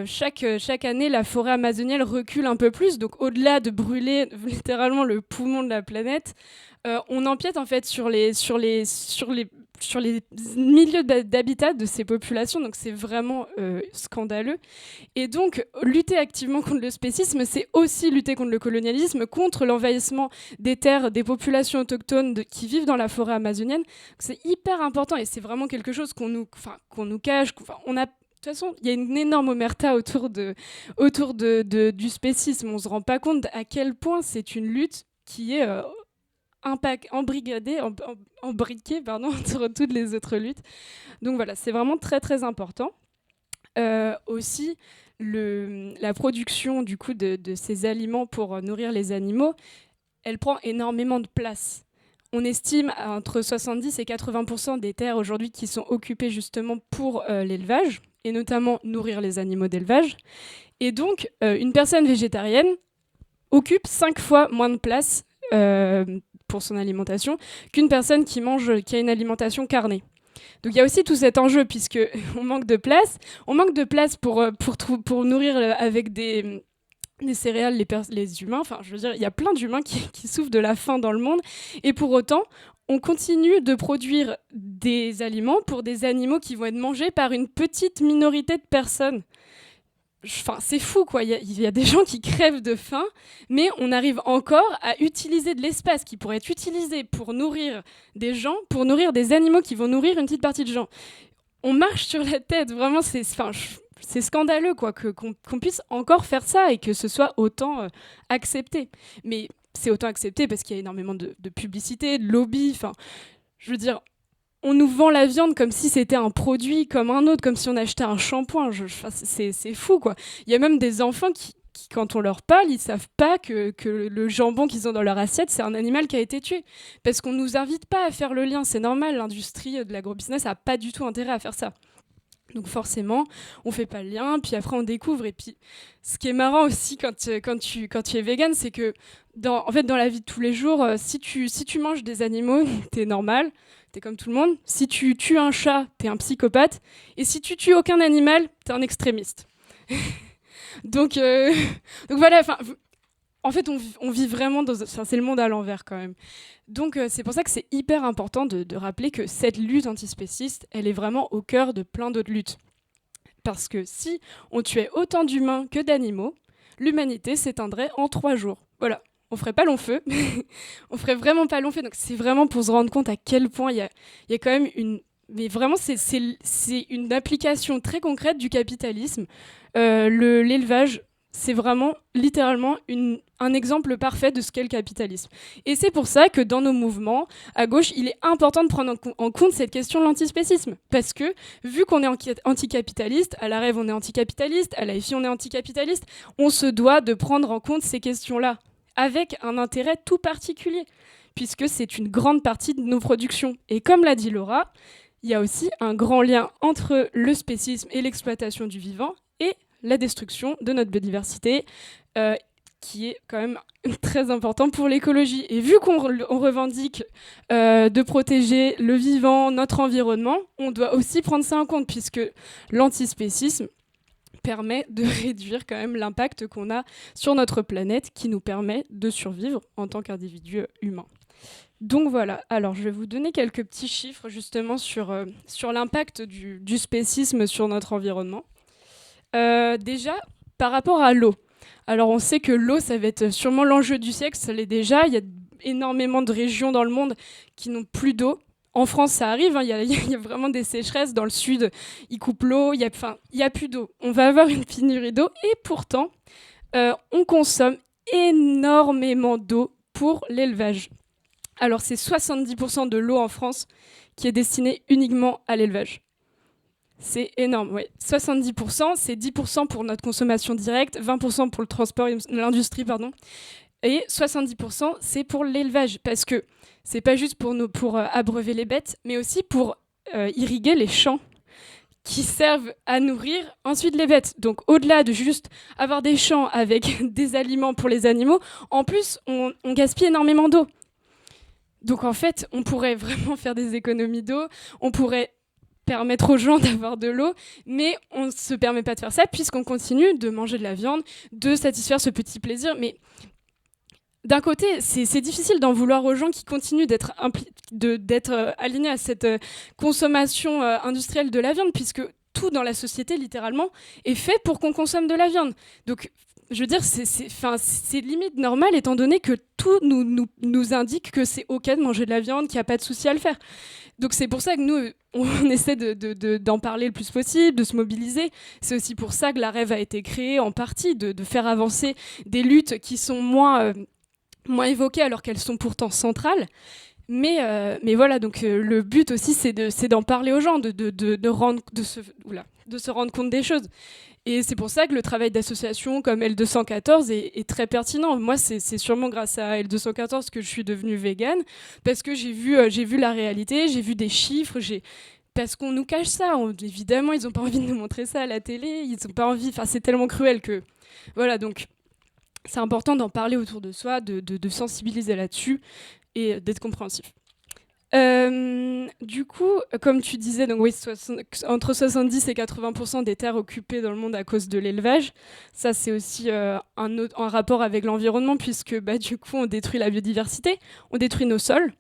Chaque année, la forêt amazonienne recule un peu plus. Donc, au-delà de brûler littéralement le poumon de la planète, on empiète en fait sur les milieux d'habitat de ces populations. Donc, c'est vraiment scandaleux. Et donc, lutter activement contre le spécisme, c'est aussi lutter contre le colonialisme, contre l'envahissement des terres des populations autochtones qui vivent dans la forêt amazonienne. C'est hyper important et c'est vraiment quelque chose qu'on nous cache. De toute façon, il y a une énorme omerta autour du spécisme. On ne se rend pas compte à quel point c'est une lutte qui est embriquée entre toutes les autres luttes. Donc voilà, c'est vraiment très très important. Aussi, la production du coup de ces aliments pour nourrir les animaux, elle prend énormément de place. On estime entre 70 et 80% des terres aujourd'hui qui sont occupées justement pour l'élevage, et notamment nourrir les animaux d'élevage. Et donc, une personne végétarienne occupe 5 fois moins de place pour son alimentation qu'une personne qui a une alimentation carnée. Donc il y a aussi tout cet enjeu, puisqu'on manque de place. On manque de place pour nourrir avec des céréales les humains. Enfin, je veux dire, il y a plein d'humains qui souffrent de la faim dans le monde. Et pour autant, on continue de produire des aliments pour des animaux qui vont être mangés par une petite minorité de personnes. Enfin, c'est fou, quoi. Il y a des gens qui crèvent de faim, mais on arrive encore à utiliser de l'espace qui pourrait être utilisé pour nourrir des gens, pour nourrir des animaux qui vont nourrir une petite partie de gens. On marche sur la tête, vraiment, c'est scandaleux, quoi, qu'on puisse encore faire ça et que ce soit autant accepté. Mais c'est autant accepté parce qu'il y a énormément de publicité, de lobby. Enfin, je veux dire, on nous vend la viande comme si c'était un produit comme un autre, comme si on achetait un shampoing. C'est fou, quoi. Il y a même des enfants qui, quand on leur parle, ils savent pas que le jambon qu'ils ont dans leur assiette, c'est un animal qui a été tué. Parce qu'on nous invite pas à faire le lien. C'est normal, l'industrie de l'agrobusiness n'a pas du tout intérêt à faire ça. Donc forcément, on fait pas le lien, puis après on découvre. Et puis, ce qui est marrant aussi quand tu es vegan, c'est que dans la vie de tous les jours, si tu manges des animaux, t'es normal, t'es comme tout le monde. Si tu tues un chat, t'es un psychopathe. Et si tu tues aucun animal, t'es un extrémiste. donc voilà, en fait, on vit vraiment c'est le monde à l'envers quand même. Donc c'est pour ça que c'est hyper important de rappeler que cette lutte antispéciste, elle est vraiment au cœur de plein d'autres luttes. Parce que si on tuait autant d'humains que d'animaux, l'humanité s'éteindrait en 3 jours. Voilà, on ferait pas long feu. On ferait vraiment pas long feu. Donc c'est vraiment pour se rendre compte à quel point il y a quand même une... Mais vraiment, c'est une application très concrète du capitalisme. L'élevage, c'est vraiment, littéralement, un exemple parfait de ce qu'est le capitalisme. Et c'est pour ça que dans nos mouvements, à gauche, il est important de prendre en compte cette question de l'antispécisme. Parce que, vu qu'on est anticapitaliste, à la Rêve on est anticapitaliste, à la FI on est anticapitaliste, on se doit de prendre en compte ces questions-là, avec un intérêt tout particulier, puisque c'est une grande partie de nos productions. Et comme l'a dit Laura, il y a aussi un grand lien entre le spécisme et l'exploitation du vivant, et la destruction de notre biodiversité. qui est quand même très important pour l'écologie. Et vu qu'on revendique de protéger le vivant, notre environnement, on doit aussi prendre ça en compte, puisque l'antispécisme permet de réduire quand même l'impact qu'on a sur notre planète, qui nous permet de survivre en tant qu'individu humain. Donc voilà, alors je vais vous donner quelques petits chiffres justement sur l'impact du spécisme sur notre environnement. Déjà, par rapport à l'eau. Alors on sait que l'eau, ça va être sûrement l'enjeu du siècle, ça l'est déjà. Il y a énormément de régions dans le monde qui n'ont plus d'eau. En France, ça arrive, hein, il y a vraiment des sécheresses. Dans le sud, ils coupent l'eau, il y a plus d'eau. On va avoir une pénurie d'eau et pourtant, on consomme énormément d'eau pour l'élevage. Alors c'est 70% de l'eau en France qui est destinée uniquement à l'élevage. C'est énorme, oui. 70%, c'est 10% pour notre consommation directe, 20% pour le transport, l'industrie, pardon. Et 70%, c'est pour l'élevage, parce que c'est pas juste pour abreuver les bêtes, mais aussi pour irriguer les champs qui servent à nourrir ensuite les bêtes. Donc au-delà de juste avoir des champs avec des aliments pour les animaux, en plus, on gaspille énormément d'eau. Donc en fait, on pourrait vraiment faire des économies d'eau, on pourrait permettre aux gens d'avoir de l'eau, mais on ne se permet pas de faire ça puisqu'on continue de manger de la viande, de satisfaire ce petit plaisir. Mais d'un côté, c'est difficile d'en vouloir aux gens qui continuent d'être alignés à cette consommation industrielle de la viande, puisque tout dans la société, littéralement, est fait pour qu'on consomme de la viande. Donc, je veux dire, c'est limite normal, étant donné que tout nous indique que c'est OK de manger de la viande, qu'il n'y a pas de souci à le faire. Donc c'est pour ça que nous, on essaie d'en parler le plus possible, de se mobiliser. C'est aussi pour ça que la Rêve a été créée, en partie, de faire avancer des luttes qui sont moins évoquées alors qu'elles sont pourtant centrales. Mais voilà, donc le but aussi, c'est d'en parler aux gens, de se rendre compte des choses. Et c'est pour ça que le travail d'associations comme L214 est très pertinent. Moi, c'est sûrement grâce à L214 que je suis devenue végane, parce que j'ai vu la réalité, j'ai vu des chiffres, parce qu'on nous cache ça. Évidemment, ils n'ont pas envie de nous montrer ça à la télé, ils n'ont pas envie. Enfin, c'est tellement cruel que... Voilà, donc c'est important d'en parler autour de soi, de sensibiliser là-dessus et d'être compréhensif. Du coup, comme tu disais, donc oui, entre 70 et 80% des terres occupées dans le monde à cause de l'élevage. Ça, c'est aussi un rapport avec l'environnement, puisque du coup, on détruit la biodiversité, on détruit nos sols,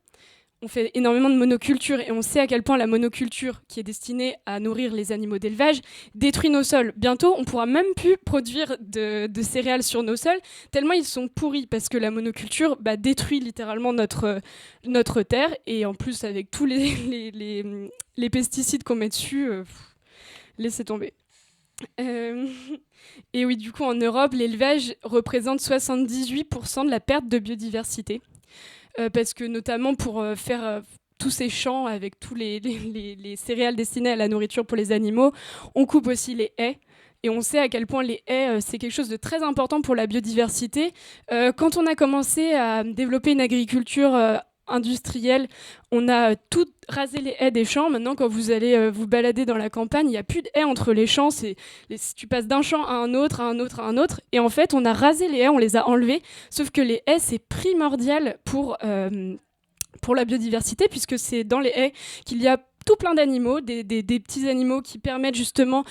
on fait énormément de monoculture, et on sait à quel point la monoculture, qui est destinée à nourrir les animaux d'élevage, détruit nos sols. Bientôt, on pourra même plus produire de céréales sur nos sols, tellement ils sont pourris, parce que la monoculture détruit littéralement notre terre, et en plus, avec tous les pesticides qu'on met dessus, laissez tomber. Et oui, du coup, en Europe, l'élevage représente 78% de la perte de biodiversité. Parce que notamment pour faire tous ces champs avec tous les céréales destinées à la nourriture pour les animaux, on coupe aussi les haies. Et on sait à quel point les haies, c'est quelque chose de très important pour la biodiversité. Quand on a commencé à développer une agriculture industrielle, on a tout rasé les haies des champs. Maintenant, quand vous allez vous balader dans la campagne, il n'y a plus de haies entre les champs. Tu passes d'un champ à un autre, à un autre, à un autre. Et en fait, on a rasé les haies, on les a enlevées. Sauf que les haies, c'est primordial pour la biodiversité, puisque c'est dans les haies qu'il y a tout plein d'animaux, des petits animaux qui permettent justement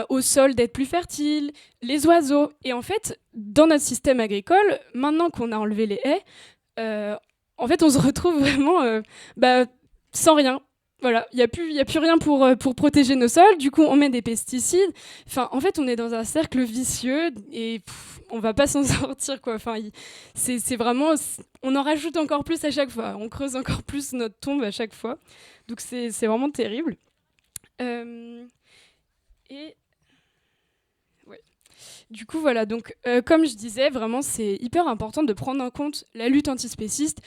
au sol d'être plus fertile, les oiseaux. Et en fait, dans notre système agricole, maintenant qu'on a enlevé les haies, en fait, on se retrouve vraiment sans rien. Voilà, il n'y a plus rien pour protéger nos sols. Du coup, on met des pesticides. Enfin, en fait, on est dans un cercle vicieux et on va pas s'en sortir, quoi. Enfin, c'est vraiment... On en rajoute encore plus à chaque fois. On creuse encore plus notre tombe à chaque fois. Donc, c'est vraiment terrible. Du coup, voilà, donc comme je disais, vraiment, c'est hyper important de prendre en compte la lutte antispéciste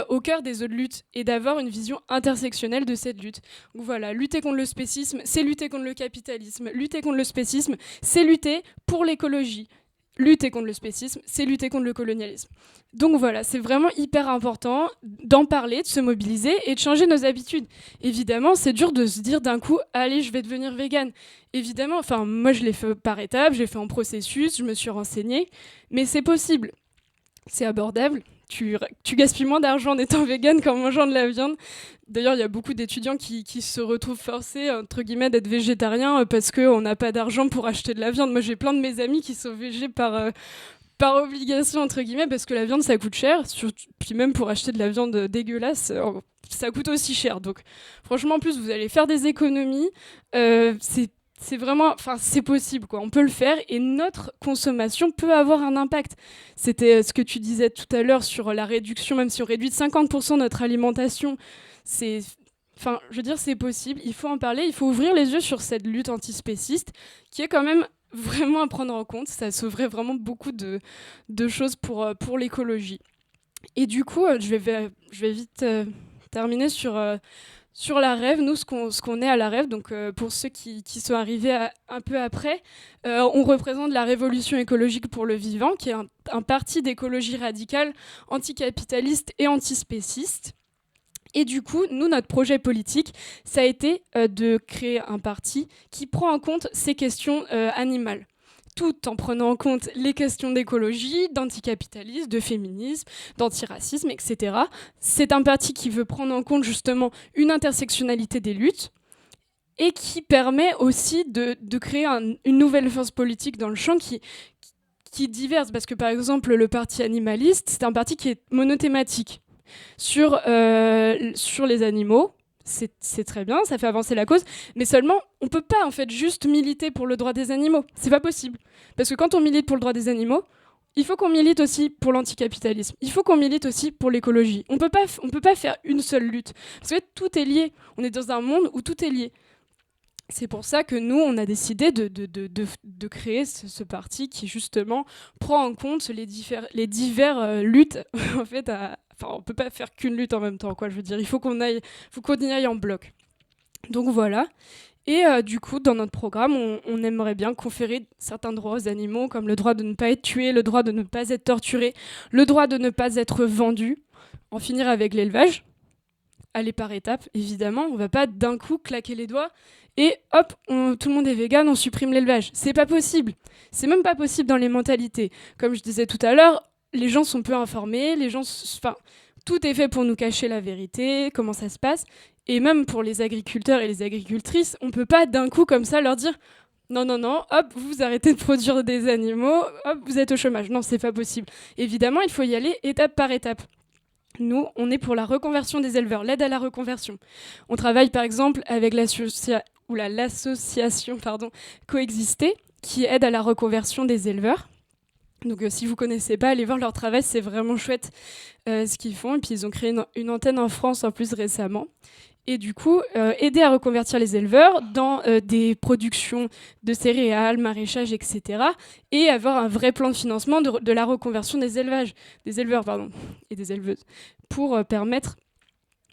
au cœur des autres luttes et d'avoir une vision intersectionnelle de cette lutte. Donc voilà, lutter contre le spécisme, c'est lutter contre le capitalisme. Lutter contre le spécisme, c'est lutter pour l'écologie. lutter contre le spécisme, c'est lutter contre le colonialisme. Donc voilà, c'est vraiment hyper important d'en parler, de se mobiliser et de changer nos habitudes. Évidemment, c'est dur de se dire d'un coup, allez, je vais devenir végane. Évidemment, enfin, moi je l'ai fait par étapes, je l'ai fait en processus, je me suis renseignée, mais c'est possible. C'est abordable. Tu gaspilles moins d'argent en étant végane qu'en mangeant de la viande. D'ailleurs, il y a beaucoup d'étudiants qui se retrouvent forcés, entre guillemets, d'être végétariens parce qu'on n'a pas d'argent pour acheter de la viande. Moi, j'ai plein de mes amis qui sont végés par obligation, entre guillemets, parce que la viande, ça coûte cher. Puis même pour acheter de la viande dégueulasse, ça coûte aussi cher. Donc, franchement, en plus, vous allez faire des économies. C'est vraiment, enfin, c'est possible, quoi. On peut le faire et notre consommation peut avoir un impact. C'était ce que tu disais tout à l'heure sur la réduction, même si on réduit de 50% notre alimentation, enfin, je veux dire, c'est possible. Il faut en parler, il faut ouvrir les yeux sur cette lutte antispéciste qui est quand même vraiment à prendre en compte. Ça sauverait vraiment beaucoup de choses pour l'écologie. Et du coup, je vais vite terminer sur la rêve. Nous, ce qu'on est à la rêve, donc pour ceux qui sont arrivés un peu après, on représente la Révolution écologique pour le vivant, qui est un parti d'écologie radicale, anticapitaliste et antispéciste. Et du coup, nous, notre projet politique, ça a été de créer un parti qui prend en compte ces questions animales, tout en prenant en compte les questions d'écologie, d'anticapitalisme, de féminisme, d'antiracisme, etc. C'est un parti qui veut prendre en compte justement une intersectionnalité des luttes et qui permet aussi de créer une nouvelle force politique dans le champ qui diverse. Parce que par exemple, le parti animaliste, c'est un parti qui est monothématique sur les animaux. C'est très bien, ça fait avancer la cause, mais seulement, on peut pas en fait juste militer pour le droit des animaux. C'est pas possible. Parce que quand on milite pour le droit des animaux, il faut qu'on milite aussi pour l'anticapitalisme. Il faut qu'on milite aussi pour l'écologie. On peut pas faire une seule lutte. Parce que tout est lié. On est dans un monde où tout est lié. C'est pour ça que nous, on a décidé de créer ce parti qui justement prend en compte les divers luttes en fait Enfin, on peut pas faire qu'une lutte en même temps, quoi. Je veux dire, il faut qu'on y aille en bloc. Donc voilà. Et du coup, dans notre programme, on aimerait bien conférer certains droits aux animaux, comme le droit de ne pas être tué, le droit de ne pas être torturé, le droit de ne pas être vendu, en finir avec l'élevage, aller par étapes, évidemment. On va pas d'un coup claquer les doigts et hop, tout le monde est vegan, on supprime l'élevage. C'est pas possible. C'est même pas possible dans les mentalités. Comme je disais tout à l'heure, les gens sont peu informés, tout est fait pour nous cacher la vérité, comment ça se passe. Et même pour les agriculteurs et les agricultrices, on peut pas d'un coup comme ça leur dire non, hop, vous arrêtez de produire des animaux, hop, vous êtes au chômage. Non, c'est pas possible. Évidemment, il faut y aller étape par étape. Nous, on est pour la reconversion des éleveurs, l'aide à la reconversion. On travaille par exemple avec l'association Coexister, qui aide à la reconversion des éleveurs. Donc si vous ne connaissez pas, allez voir leur travail, c'est vraiment chouette ce qu'ils font. Et puis ils ont créé une antenne en France en plus récemment. Et du coup, aider à reconvertir les éleveurs dans des productions de céréales, maraîchage, etc. Et avoir un vrai plan de financement de la reconversion des éleveurs et des éleveuses pour permettre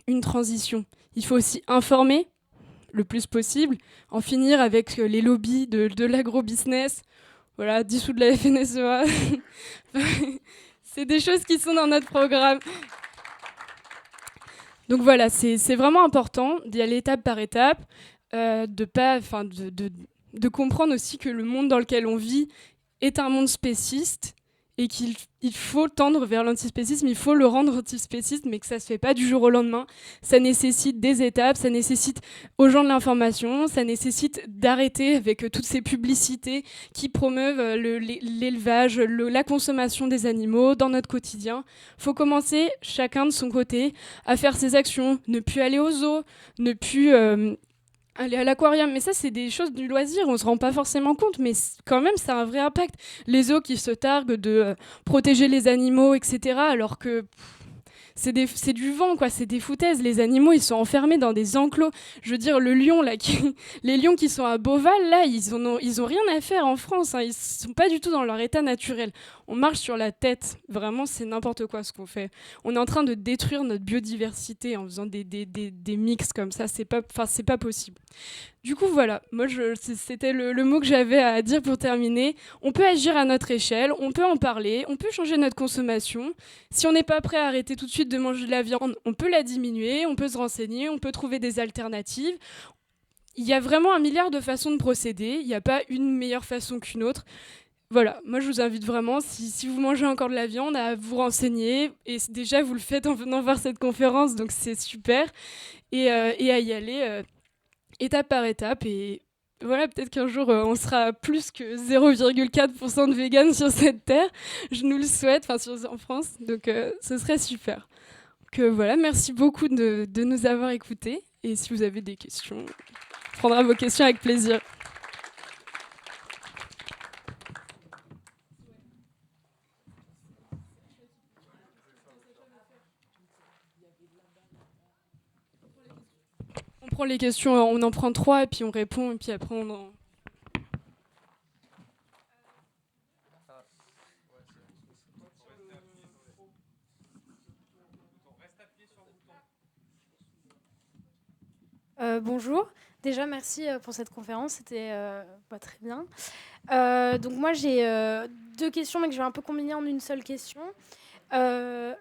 une transition. Il faut aussi informer le plus possible, en finir avec les lobbies de l'agro-business, voilà, dissoudre la FNSEA. C'est des choses qui sont dans notre programme. Donc voilà, c'est vraiment important d'y aller étape par étape, de comprendre aussi que le monde dans lequel on vit est un monde spéciste et qu'il faut tendre vers l'antispécisme, il faut le rendre antispéciste, mais que ça ne se fait pas du jour au lendemain. Ça nécessite des étapes, ça nécessite aux gens de l'information, ça nécessite d'arrêter avec toutes ces publicités qui promeuvent l'élevage, la consommation des animaux dans notre quotidien. Il faut commencer, chacun de son côté, à faire ses actions, ne plus aller aux zoos, ne plus aller à l'aquarium. Mais ça, c'est des choses du loisir, on ne se rend pas forcément compte, mais quand même, ça a un vrai impact. Les zoos qui se targuent de protéger les animaux, etc., alors que c'est du vent, quoi. C'est des foutaises. Les animaux, ils sont enfermés dans des enclos. Je veux dire, le lion, là, les lions qui sont à Beauval, là, ils ont rien à faire en France. Hein. Ils sont pas du tout dans leur état naturel. On marche sur la tête. Vraiment, c'est n'importe quoi ce qu'on fait. On est en train de détruire notre biodiversité en faisant des mix comme ça. C'est pas possible. Du coup, voilà, moi, c'était le mot que j'avais à dire pour terminer. On peut agir à notre échelle, on peut en parler, on peut changer notre consommation. Si on n'est pas prêt à arrêter tout de suite de manger de la viande, on peut la diminuer, on peut se renseigner, on peut trouver des alternatives. Il y a vraiment un milliard de façons de procéder, il n'y a pas une meilleure façon qu'une autre. Voilà, moi je vous invite vraiment, si vous mangez encore de la viande, à vous renseigner. Et déjà, vous le faites en venant voir cette conférence, donc c'est super. Et à y aller étape par étape. Et voilà, peut-être qu'un jour, on sera plus que 0,4% de véganes sur cette terre. Je nous le souhaite, en France. Donc, ce serait super. Donc, voilà, merci beaucoup de nous avoir écoutés. Et si vous avez des questions, on prendra vos questions avec plaisir. On prend les questions, on en prend 3 et puis on répond. Et puis après, on en... Bonjour, déjà merci pour cette conférence, c'était très bien. Donc moi j'ai 2 questions mais que je vais un peu combiner en une seule question. Pardon.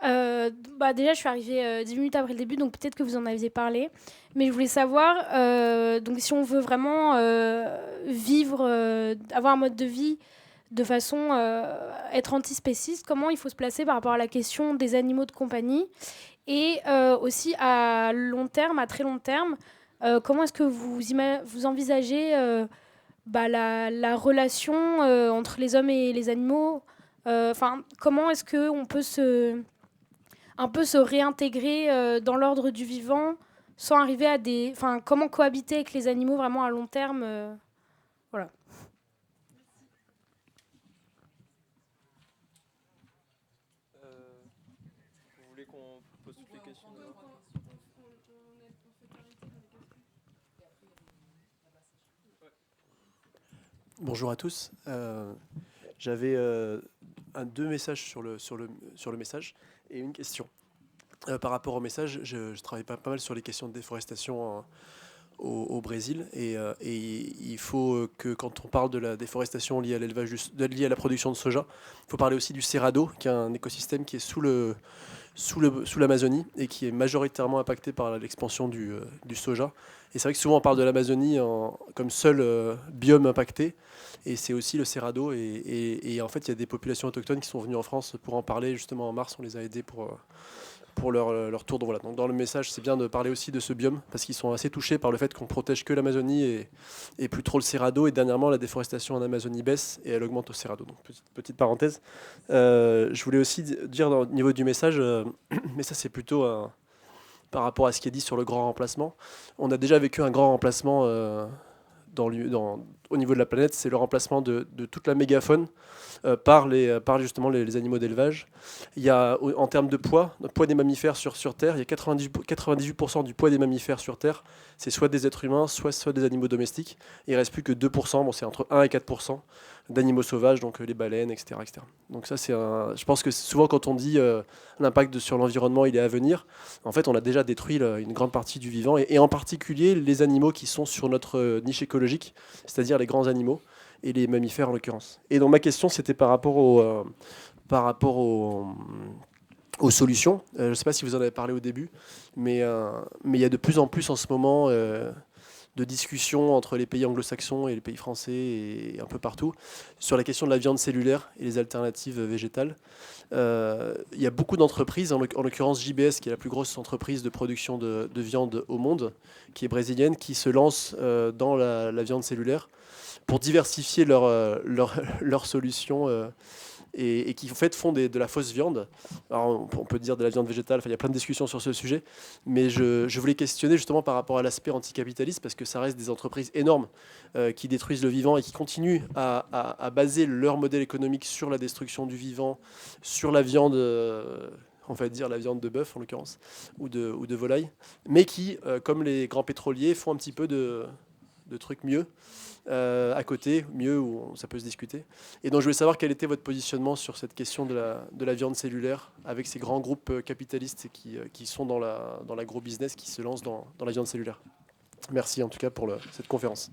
Déjà je suis arrivée 10 minutes après le début, donc peut-être que vous en aviez parlé, mais je voulais savoir donc si on veut vraiment vivre, avoir un mode de vie de façon être antispéciste, comment il faut se placer par rapport à la question des animaux de compagnie. Et aussi à long terme, à très long terme, comment est-ce que vous envisagez la relation entre les hommes et les animaux. Comment est-ce qu'on peut un peu se réintégrer dans l'ordre du vivant sans arriver à des... Enfin, comment cohabiter avec les animaux vraiment à long terme voilà. Vous voulez qu'on pose toutes les questions? Bonjour à tous. J'avais 2 messages sur le message et une question. Par rapport au message, je travaille pas mal sur les questions de déforestation au Brésil et il faut que quand on parle de la déforestation liée à l'élevage, liée à la production de soja, il faut parler aussi du Cerrado, qui est un écosystème qui est sous l'Amazonie et qui est majoritairement impacté par l'expansion du soja. Et c'est vrai que souvent on parle de l'Amazonie comme seul biome impacté, et c'est aussi le Cerrado. Et en fait, il y a des populations autochtones qui sont venues en France pour en parler. Justement, en mars, on les a aidés pour leur tour. Donc, voilà. Donc, dans le message, c'est bien de parler aussi de ce biome, parce qu'ils sont assez touchés par le fait qu'on protège que l'Amazonie et plus trop le Cerrado. Et dernièrement, la déforestation en Amazonie baisse et elle augmente au Cerrado. Donc, petite parenthèse. Je voulais aussi dire au niveau du message, mais ça c'est plutôt par rapport à ce qui est dit sur le grand remplacement. On a déjà vécu un grand remplacement au niveau de la planète, c'est le remplacement de toute la mégafaune par justement les animaux d'élevage. Il y a, en termes de poids, le poids des mammifères sur Terre, il y a 98% du poids des mammifères sur Terre, c'est soit des êtres humains, soit des animaux domestiques. Il ne reste plus que 2%, bon, c'est entre 1 et 4% d'animaux sauvages, donc les baleines, etc., etc. Donc ça, je pense que souvent quand on dit l'impact sur l'environnement, il est à venir, en fait, on a déjà détruit une grande partie du vivant, et en particulier les animaux qui sont sur notre niche écologique, c'est-à-dire les grands animaux, et les mammifères en l'occurrence. Et donc ma question, c'était par rapport aux solutions. Je ne sais pas si vous en avez parlé au début, mais il y a de plus en plus en ce moment de discussions entre les pays anglo-saxons et les pays français et un peu partout sur la question de la viande cellulaire et les alternatives végétales. Il y a beaucoup d'entreprises, en l'occurrence JBS, qui est la plus grosse entreprise de production de viande au monde, qui est brésilienne, qui se lance dans la viande cellulaire pour diversifier leurs solutions et qui en fait font de la fausse viande. Alors, on peut dire de la viande végétale, il y a plein de discussions sur ce sujet, mais je voulais questionner justement par rapport à l'aspect anticapitaliste, parce que ça reste des entreprises énormes qui détruisent le vivant et qui continuent à baser leur modèle économique sur la destruction du vivant, sur la viande, on va dire la viande de bœuf en l'occurrence, ou de volaille, mais qui, comme les grands pétroliers, font un petit peu de trucs mieux. À côté, mieux, où ça peut se discuter. Et donc je voulais savoir quel était votre positionnement sur cette question de la viande cellulaire, avec ces grands groupes capitalistes qui sont dans l'agro-business, qui se lancent dans la viande cellulaire. Merci en tout cas pour cette conférence.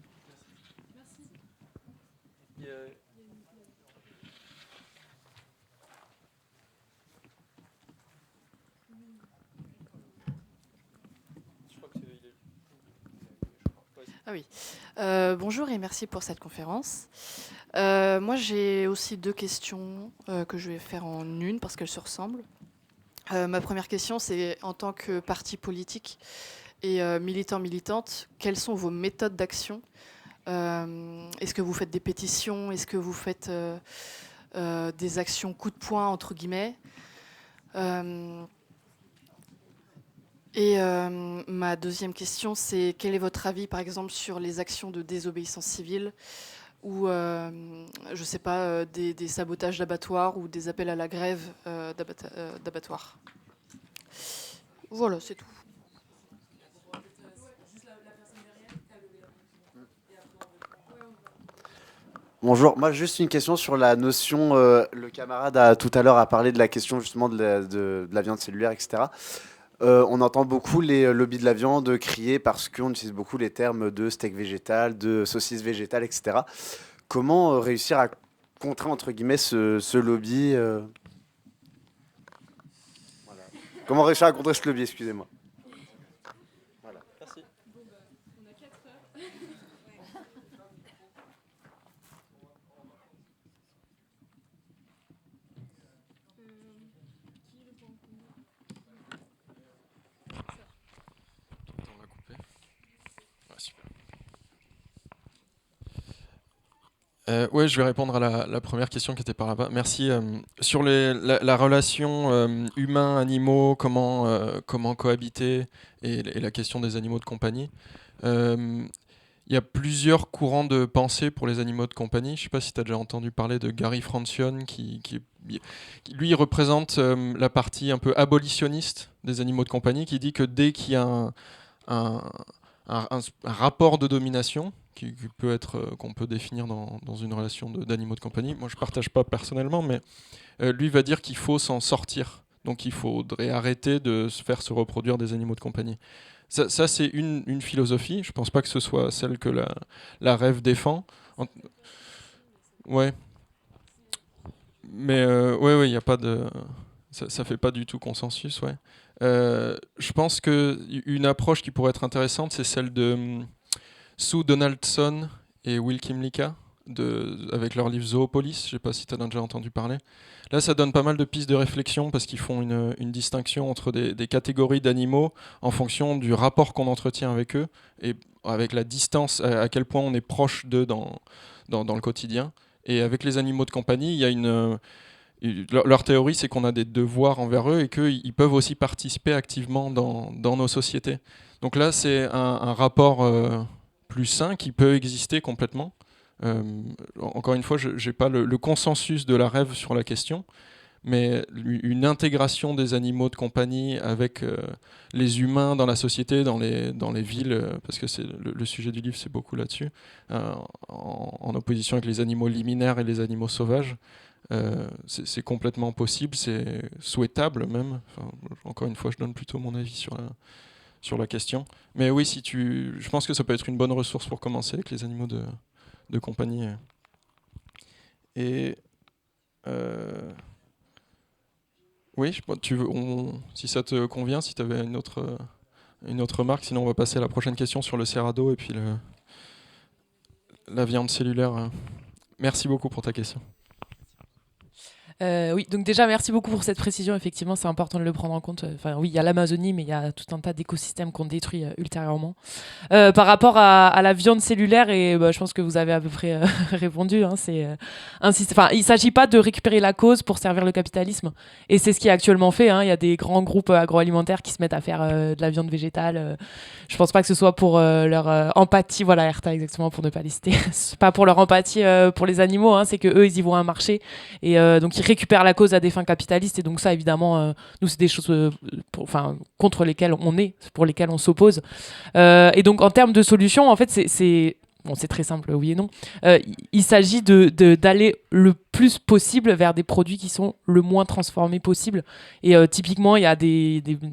Ah oui. Bonjour et merci pour cette conférence. Moi, j'ai aussi 2 questions que je vais faire en une parce qu'elles se ressemblent. Ma première question, c'est en tant que parti politique et militante, quelles sont vos méthodes d'action? Est-ce que vous faites des pétitions? Est-ce que vous faites des actions coup de poing, entre guillemets? Et ma deuxième question, c'est quel est votre avis, par exemple, sur les actions de désobéissance civile ou, je ne sais pas, des sabotages d'abattoirs ou des appels à la grève d'abattoirs? Voilà, c'est tout. Bonjour, moi juste une question sur la notion, le camarade tout à l'heure a parlé de la question justement de la viande cellulaire, etc. On entend beaucoup les lobbies de la viande crier parce qu'on utilise beaucoup les termes de steak végétal, de saucisse végétale, etc. Comment réussir à contrer, entre guillemets, ce lobby voilà. Comment réussir à contrer ce lobby, excusez-moi. Voilà. Merci. Ouais, je vais répondre à la première question qui était par là-bas. Merci. Sur la relation humains-animaux, comment cohabiter et la question des animaux de compagnie. Il y a plusieurs courants de pensée pour les animaux de compagnie. Je ne sais pas si tu as déjà entendu parler de Gary Francione, qui lui représente la partie un peu abolitionniste des animaux de compagnie, qui dit que dès qu'il y a un rapport de domination qu'on peut définir dans une relation d'animaux de compagnie. Moi, je ne partage pas personnellement, mais lui va dire qu'il faut s'en sortir. Donc, il faudrait arrêter de se faire se reproduire des animaux de compagnie. Ça c'est une philosophie. Je ne pense pas que ce soit celle que la rêve défend. Ouais. Mais ouais, il n'y a pas de... Ça fait pas du tout consensus, ouais. Je pense qu'une approche qui pourrait être intéressante, c'est celle de Sue Donaldson et Will Kimlicka, avec leur livre Zoopolis. Je ne sais pas si tu as déjà entendu parler. Là, ça donne pas mal de pistes de réflexion parce qu'ils font une distinction entre des catégories d'animaux en fonction du rapport qu'on entretient avec eux et avec la distance, à quel point on est proche d'eux dans le quotidien. Et avec les animaux de compagnie, il y a leur théorie, c'est qu'on a des devoirs envers eux et qu'ils peuvent aussi participer activement dans nos sociétés. Donc là, c'est un rapport plus sain qui peut exister complètement. Encore une fois, je n'ai pas le consensus de la rêve sur la question, mais une intégration des animaux de compagnie avec les humains dans la société, dans les villes, parce que c'est le sujet du livre, c'est beaucoup là-dessus, en opposition avec les animaux liminaires et les animaux sauvages. C'est complètement possible, c'est souhaitable même. Enfin, encore une fois, je donne plutôt mon avis sur la question. Mais oui, je pense que ça peut être une bonne ressource pour commencer avec les animaux de compagnie. Et oui, si ça te convient, si tu avais une autre remarque, sinon on va passer à la prochaine question sur le Cerrado et puis la viande cellulaire. Merci beaucoup pour ta question. Oui, donc déjà, merci beaucoup pour cette précision. Effectivement, c'est important de le prendre en compte. Enfin, oui, il y a l'Amazonie, mais il y a tout un tas d'écosystèmes qu'on détruit ultérieurement. Par rapport à la viande cellulaire, et je pense que vous avez à peu près répondu, hein, il ne s'agit pas de récupérer la cause pour servir le capitalisme. Et c'est ce qui est actuellement fait. Hein. Il y a des grands groupes agroalimentaires qui se mettent à faire de la viande végétale. Je ne pense pas que ce soit pour leur empathie. Voilà, Erta, exactement, pour ne pas les citer. C'est pas pour leur empathie pour les animaux, hein, c'est qu'eux, ils y voient un marché. Et donc, ils récupèrent la cause à des fins capitalistes. Et donc ça, évidemment, nous, c'est des choses contre lesquelles on est, pour lesquelles on s'oppose. Et donc, en termes de solutions, en fait, c'est très simple, oui et non. Il s'agit d'aller le plus possible vers des produits qui sont le moins transformés possible. Et typiquement, il y a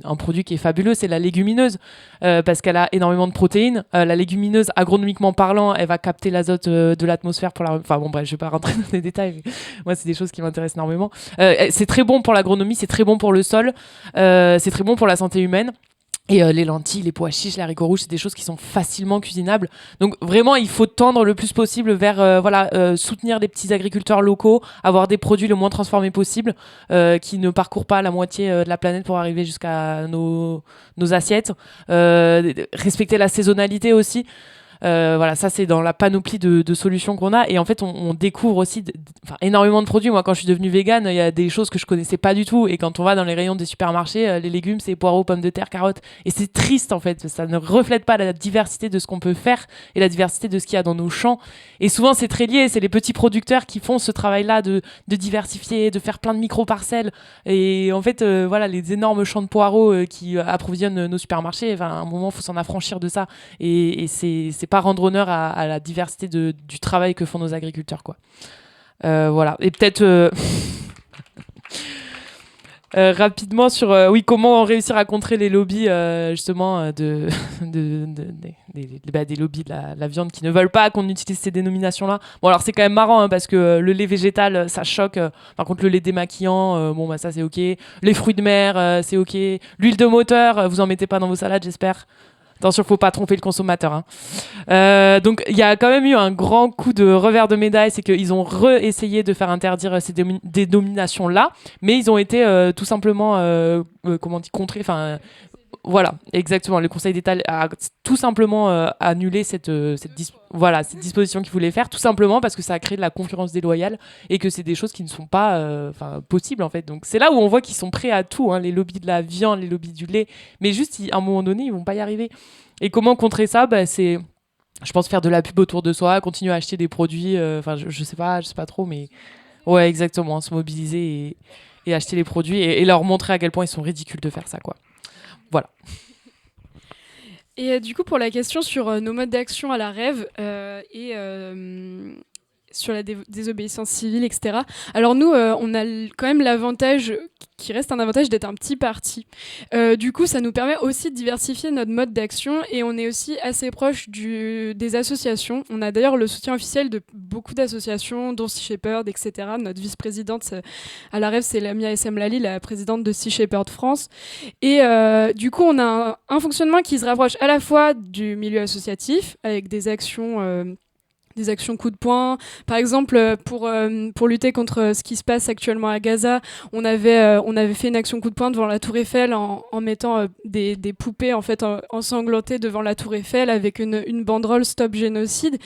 un produit qui est fabuleux, c'est la légumineuse, parce qu'elle a énormément de protéines. La légumineuse, agronomiquement parlant, elle va capter l'azote de l'atmosphère pour la... Enfin bon, bref, je vais pas rentrer dans les détails, mais moi, c'est des choses qui m'intéressent énormément. C'est très bon pour l'agronomie, c'est très bon pour le sol, c'est très bon pour la santé humaine. Et les lentilles, les pois chiches, les haricots rouges, c'est des choses qui sont facilement cuisinables. Donc vraiment, il faut tendre le plus possible vers soutenir les petits agriculteurs locaux, avoir des produits le moins transformés possible, qui ne parcourent pas la moitié de la planète pour arriver jusqu'à nos assiettes. Respecter la saisonnalité aussi. Voilà, ça c'est dans la panoplie de solutions qu'on a. Et en fait, on découvre aussi énormément de produits. Moi, quand je suis devenue végane, il y a des choses que je connaissais pas du tout. Et quand on va dans les rayons des supermarchés, les légumes, c'est poireaux, pommes de terre, carottes. Et c'est triste en fait. Ça ne reflète pas la diversité de ce qu'on peut faire et la diversité de ce qu'il y a dans nos champs. Et souvent, c'est très lié. C'est les petits producteurs qui font ce travail-là de diversifier, de faire plein de micro-parcelles. Et en fait, les énormes champs de poireaux qui approvisionnent nos supermarchés, à un moment, il faut s'en affranchir de ça. Et c'est pas rendre honneur à la diversité du travail que font nos agriculteurs, quoi. Voilà. Et peut-être rapidement sur comment réussir à contrer les lobbies justement des lobbies de la viande qui ne veulent pas qu'on utilise ces dénominations-là. Bon, alors c'est quand même marrant, hein, parce que le lait végétal, ça choque. Par contre, le lait démaquillant, ça c'est ok. Les fruits de mer, c'est ok. L'huile de moteur, vous en mettez pas dans vos salades, j'espère. Attention, faut pas tromper le consommateur. Hein. Donc, il y a quand même eu un grand coup de revers de médaille, c'est qu'ils ont essayé de faire interdire ces dénominations-là, mais ils ont été tout simplement, contrés. Enfin, voilà, exactement. Le Conseil d'État a tout simplement annulé cette disposition qu'ils voulaient faire, tout simplement parce que ça a créé de la concurrence déloyale et que c'est des choses qui ne sont pas possibles, en fait. Donc, c'est là où on voit qu'ils sont prêts à tout, hein, les lobbies de la viande, les lobbies du lait, mais juste, à un moment donné, ils vont pas y arriver. Et comment contrer ça ? C'est, je pense, faire de la pub autour de soi, continuer à acheter des produits, je sais pas trop, mais ouais, exactement, se mobiliser et acheter les produits et leur montrer à quel point ils sont ridicules de faire ça, quoi. Voilà. Et du coup, pour la question sur nos modes d'action à la rêve et sur la désobéissance civile, etc. Alors nous, on a quand même l'avantage, qui reste un avantage, d'être un petit parti. Du coup, ça nous permet aussi de diversifier notre mode d'action et on est aussi assez proche des associations. On a d'ailleurs le soutien officiel de beaucoup d'associations, dont Sea Shepherd, etc. Notre vice-présidente à la rêve, c'est Lamia Essemlali, la présidente de Sea Shepherd France. Et du coup, on a un fonctionnement qui se rapproche à la fois du milieu associatif, avec des actions coup de poing. Par exemple, pour lutter contre ce qui se passe actuellement à Gaza, on avait fait une action coup de poing devant la Tour Eiffel en mettant des poupées en fait ensanglantées devant la Tour Eiffel avec une banderole Stop Génocide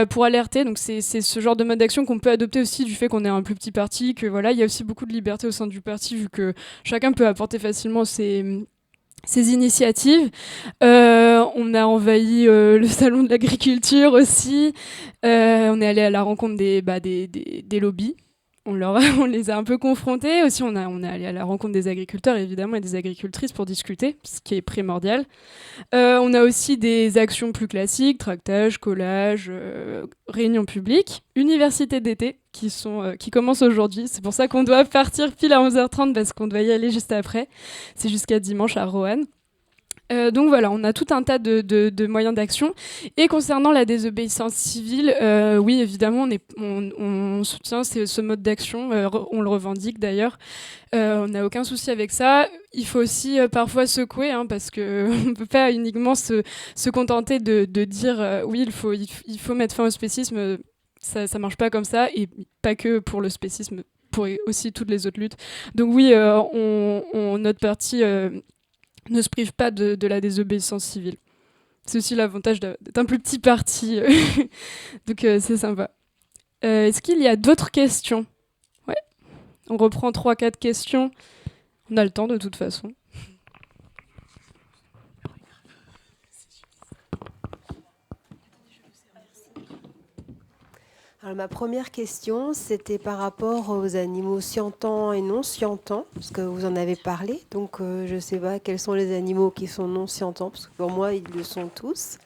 pour alerter. Donc c'est ce genre de mode d'action qu'on peut adopter aussi du fait qu'on est un plus petit parti, que voilà, il y a aussi beaucoup de liberté au sein du parti vu que chacun peut apporter facilement ces initiatives. On a envahi le salon de l'agriculture aussi. On est allé à la rencontre des lobbies. On les a un peu confrontés. Aussi, on est allé à la rencontre des agriculteurs, évidemment, et des agricultrices pour discuter, ce qui est primordial. On a aussi des actions plus classiques, tractage, collage, réunions publiques, universités d'été, qui commencent aujourd'hui. C'est pour ça qu'on doit partir pile à 11h30, parce qu'on doit y aller juste après. C'est jusqu'à dimanche à Roanne. Donc voilà, on a tout un tas de moyens d'action. Et concernant la désobéissance civile, oui, évidemment, on soutient ce mode d'action, on le revendique d'ailleurs. On n'a aucun souci avec ça. Il faut aussi parfois secouer, hein, parce qu'on ne peut pas uniquement se contenter de dire oui, il faut mettre fin au spécisme. Ça ne marche pas comme ça, et pas que pour le spécisme. pour aussi toutes les autres luttes. Donc oui, notre parti ne se prive pas de la désobéissance civile. C'est aussi l'avantage d'être un plus petit parti. Donc c'est sympa. Est-ce qu'il y a d'autres questions? Ouais. On reprend 3-4 questions. On a le temps de toute façon. Alors, ma première question, c'était par rapport aux animaux scientants et non scientants, parce que vous en avez parlé. Donc, je ne sais pas quels sont les animaux qui sont non scientants, parce que pour moi, ils le sont tous.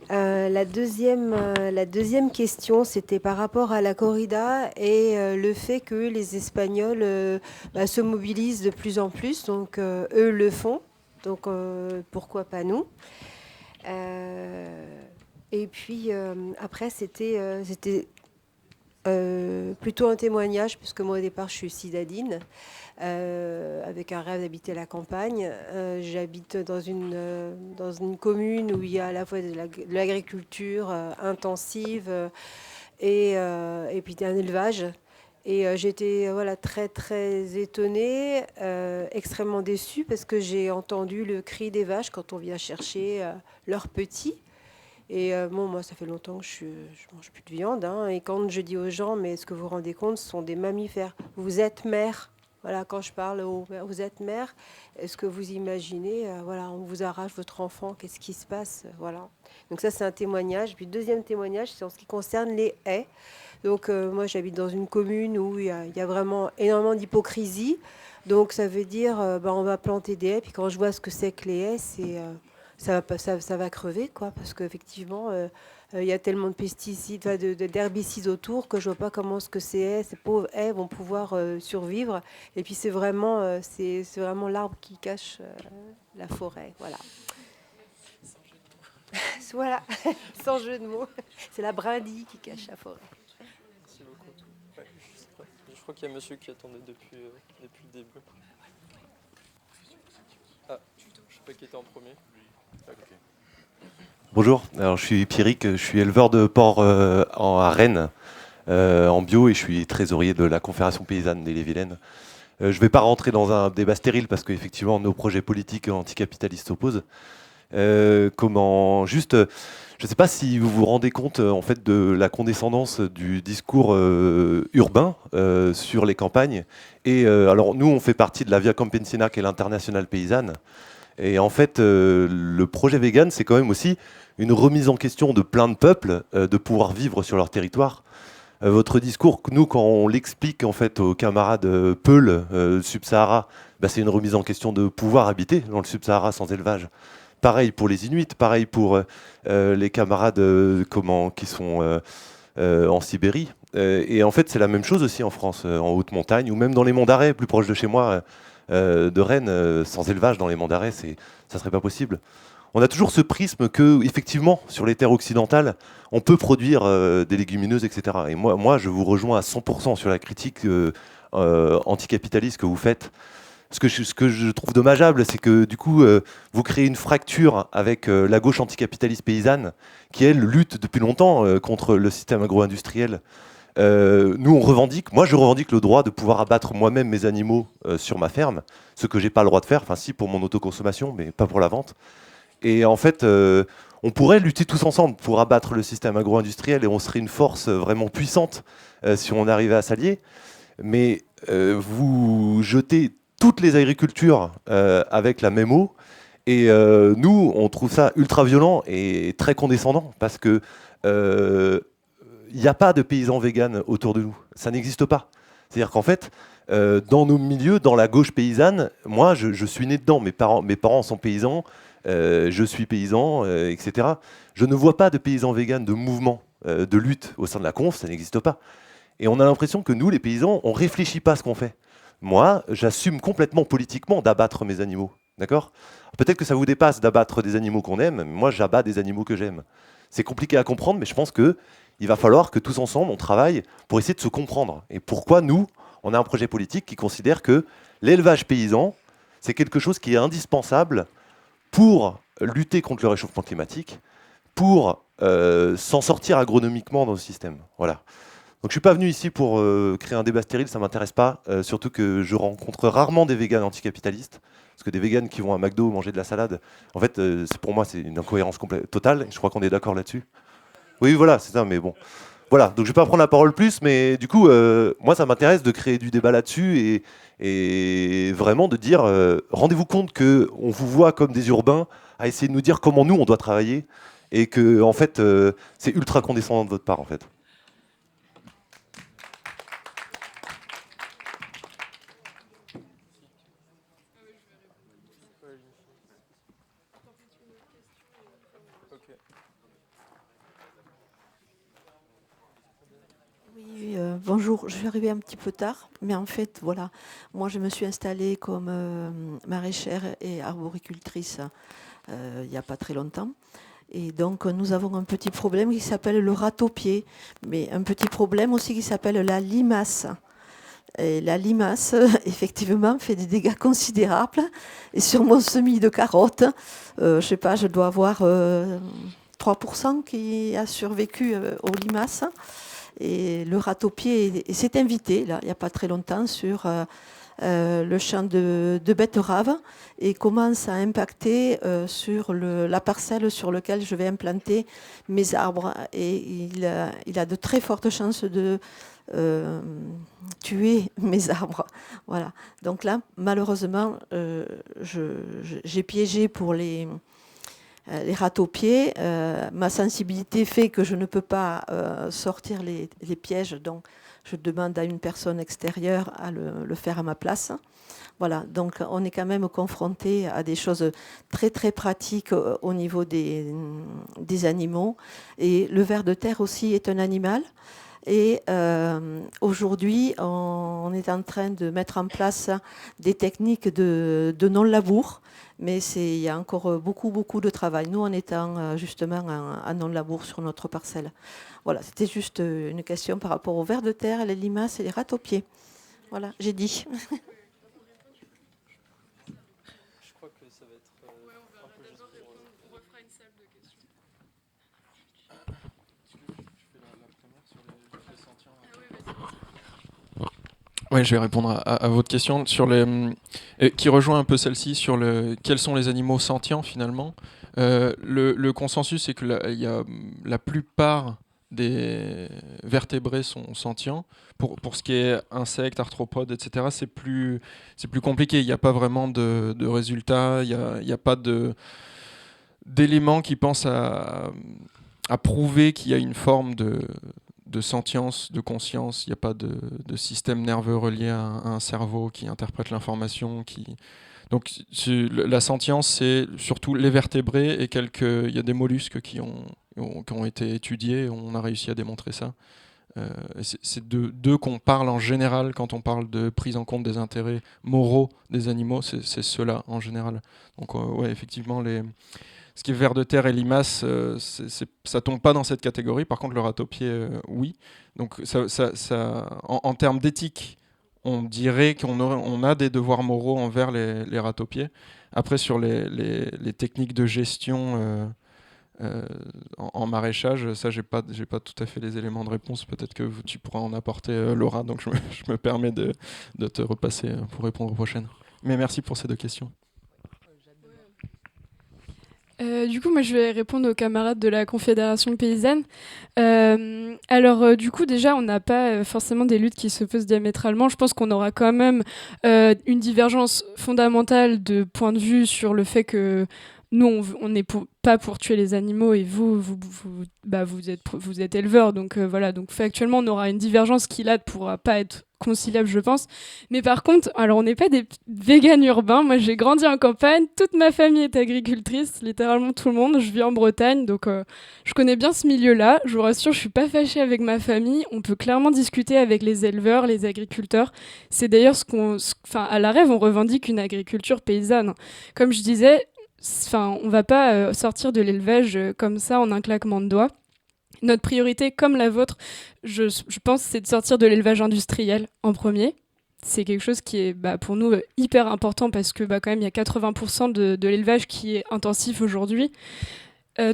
La deuxième question, c'était par rapport à la corrida et le fait que les Espagnols se mobilisent de plus en plus. Donc, eux le font. Donc, pourquoi pas nous? Et puis, après, c'était plutôt un témoignage, puisque moi, au départ, je suis citadine, avec un rêve d'habiter la campagne. J'habite dans une commune où il y a à la fois de l'agriculture intensive et puis un élevage. Et j'étais très, très étonnée, extrêmement déçue, parce que j'ai entendu le cri des vaches quand on vient chercher leurs petits. Et moi, ça fait longtemps que je mange plus de viande. Et quand je dis aux gens, mais est-ce que vous vous rendez compte, ce sont des mammifères. Vous êtes mère. Voilà, quand je parle vous êtes mère, est-ce que vous imaginez, on vous arrache votre enfant, qu'est-ce qui se passe, voilà. Donc ça, c'est un témoignage. Puis deuxième témoignage, c'est en ce qui concerne les haies. Donc moi, j'habite dans une commune où il y a vraiment énormément d'hypocrisie. Donc ça veut dire, on va planter des haies. Puis quand je vois ce que c'est que les haies, ça va crever, quoi, parce qu'effectivement, il y a tellement de pesticides, d'herbicides autour que je vois pas comment ces pauvres haies vont pouvoir survivre. Et puis c'est vraiment l'arbre qui cache la forêt, voilà. Voilà, sans jeu de mots. C'est la brindille qui cache la forêt. Merci beaucoup. Je crois qu'il y a monsieur qui attendait depuis le début. Ah, je sais pas qui était en premier. Bonjour, alors je suis Pierrick, je suis éleveur de porcs à Rennes, en bio, et je suis trésorier de la Confédération paysanne d'Ille-et-Vilaine. Je ne vais pas rentrer dans un débat stérile parce qu'effectivement nos projets politiques anticapitalistes s'opposent. Je ne sais pas si vous vous rendez compte en fait de la condescendance du discours urbain sur les campagnes. Et alors nous, on fait partie de la Via Campesina, qui est l'internationale paysanne. Et en fait, le projet vegan, c'est quand même aussi une remise en question de plein de peuples de pouvoir vivre sur leur territoire. Votre discours, nous, quand on l'explique en fait aux camarades Peul, Sub-Sahara, c'est une remise en question de pouvoir habiter dans le Sub-Sahara sans élevage. Pareil pour les Inuits, pareil pour les camarades qui sont en Sibérie. Et en fait, c'est la même chose aussi en France, en haute montagne, ou même dans les monts d'Arrée, plus proche de chez moi. De Rennes, sans élevage dans les monts d'Arrée, ça serait pas possible. On a toujours ce prisme que, effectivement, sur les terres occidentales, on peut produire des légumineuses, etc. Et moi, je vous rejoins à 100% sur la critique anticapitaliste que vous faites. Ce que je trouve dommageable, c'est que du coup, vous créez une fracture avec la gauche anticapitaliste paysanne, qui elle lutte depuis longtemps contre le système agro-industriel. Moi je revendique le droit de pouvoir abattre moi-même mes animaux sur ma ferme, ce que j'ai pas le droit de faire, enfin si pour mon autoconsommation, mais pas pour la vente. Et en fait, on pourrait lutter tous ensemble pour abattre le système agro-industriel et on serait une force vraiment puissante si on arrivait à s'allier. Mais vous jetez toutes les agricultures avec la même eau et nous, on trouve ça ultra violent et très condescendant parce que il n'y a pas de paysans véganes autour de nous. Ça n'existe pas. C'est-à-dire qu'en fait, dans nos milieux, dans la gauche paysanne, moi, je suis né dedans. Mes parents sont paysans, je suis paysan, etc. Je ne vois pas de paysans véganes, de mouvement, de lutte au sein de la conf, ça n'existe pas. Et on a l'impression que nous, les paysans, on ne réfléchit pas à ce qu'on fait. Moi, j'assume complètement politiquement d'abattre mes animaux. D'accord ? Peut-être que ça vous dépasse d'abattre des animaux qu'on aime, mais moi, j'abats des animaux que j'aime. C'est compliqué à comprendre, mais je pense que il va falloir que tous ensemble, on travaille pour essayer de se comprendre. Et pourquoi nous, on a un projet politique qui considère que l'élevage paysan, c'est quelque chose qui est indispensable pour lutter contre le réchauffement climatique, pour s'en sortir agronomiquement dans le système. Voilà. Donc je suis pas venu ici pour créer un débat stérile, ça m'intéresse pas. Surtout que je rencontre rarement des véganes anticapitalistes. Parce que des véganes qui vont à McDo manger de la salade, en fait, pour moi, c'est une incohérence totale. Et je crois qu'on est d'accord là-dessus. Oui, voilà, c'est ça, mais bon. Voilà, donc je vais pas prendre la parole plus, mais du coup, moi, ça m'intéresse de créer du débat là-dessus et vraiment de dire, rendez-vous compte qu'on vous voit comme des urbains à essayer de nous dire comment nous, on doit travailler et que, en fait, c'est ultra condescendant de votre part, en fait. Oui, bonjour, je suis arrivée un petit peu tard, mais en fait, voilà, moi je me suis installée comme maraîchère et arboricultrice il n'y a pas très longtemps. Et donc nous avons un petit problème qui s'appelle le râteau-pied, mais un petit problème aussi qui s'appelle la limace. Et la limace, effectivement, fait des dégâts considérables. Et sur mon semis de carottes, je sais pas, je dois avoir 3% qui a survécu aux limaces. Et le râteau-pied s'est invité, là, il n'y a pas très longtemps, sur le champ de betteraves et commence à impacter sur la parcelle sur laquelle je vais implanter mes arbres. Et il a de très fortes chances de tuer mes arbres. Voilà. Donc là, malheureusement, j'ai piégé pour les râteaux-pieds. Ma sensibilité fait que je ne peux pas sortir les pièges, donc je demande à une personne extérieure à le faire à ma place. Voilà, donc on est quand même confronté à des choses très très pratiques au niveau des animaux. Et le ver de terre aussi est un animal. Et aujourd'hui, on est en train de mettre en place des techniques de non-labour, mais il y a encore beaucoup de travail. Nous, on est justement en non-labour sur notre parcelle. Voilà, c'était juste une question par rapport aux vers de terre, les limaces et les râteaux-pieds. Voilà, j'ai dit. Je crois que ça va être un peu juste pour... On refera une salle de questions. Oui, je vais répondre à votre question sur qui rejoint un peu celle-ci sur quels sont les animaux sentients finalement. Le consensus c'est que la plupart des vertébrés sont sentients. Pour ce qui est insectes, arthropodes, etc., c'est plus compliqué. Il n'y a pas vraiment de résultats. Il n'y a pas d'éléments qui pensent à prouver qu'il y a une forme de sentience, de conscience. Il n'y a pas de système nerveux relié à un cerveau qui interprète l'information. Donc la sentience, c'est surtout les vertébrés et il y a des mollusques qui ont été étudiés. On a réussi à démontrer ça. C'est d'eux qu'on parle en général quand on parle de prise en compte des intérêts moraux des animaux. C'est ceux-là en général. Donc ouais, effectivement, ce qui est ver de terre et limace, ça tombe pas dans cette catégorie. Par contre, le râteau-pied, oui. Donc, en termes d'éthique, on dirait qu'on a des devoirs moraux envers les râteaux-pieds. Après, sur les techniques de gestion en maraîchage, ça, j'ai pas tout à fait les éléments de réponse. Peut-être que tu pourras en apporter, Laura. Donc, je me permets de te repasser pour répondre aux prochaines. Mais merci pour ces deux questions. Du coup, moi, je vais répondre aux camarades de la Confédération paysanne. Du coup, déjà, on n'a pas forcément des luttes qui s'opposent diamétralement. Je pense qu'on aura quand même une divergence fondamentale de point de vue sur le fait que nous, on n'est pas pour tuer les animaux et vous êtes éleveurs. Donc voilà, donc factuellement, on aura une divergence qui, là, ne pourra pas être conciliable, je pense. Mais par contre, alors on n'est pas des véganes urbains. Moi, j'ai grandi en campagne. Toute ma famille est agricultrice, littéralement tout le monde. Je vis en Bretagne, donc je connais bien ce milieu-là. Je vous rassure, je suis pas fâchée avec ma famille. On peut clairement discuter avec les éleveurs, les agriculteurs. C'est d'ailleurs à la Rêve, on revendique une agriculture paysanne. Comme je disais, on va pas sortir de l'élevage comme ça en un claquement de doigts. Notre priorité, comme la vôtre, je pense, c'est de sortir de l'élevage industriel en premier. C'est quelque chose qui est pour nous hyper important parce que quand même, il y a 80% de l'élevage qui est intensif aujourd'hui.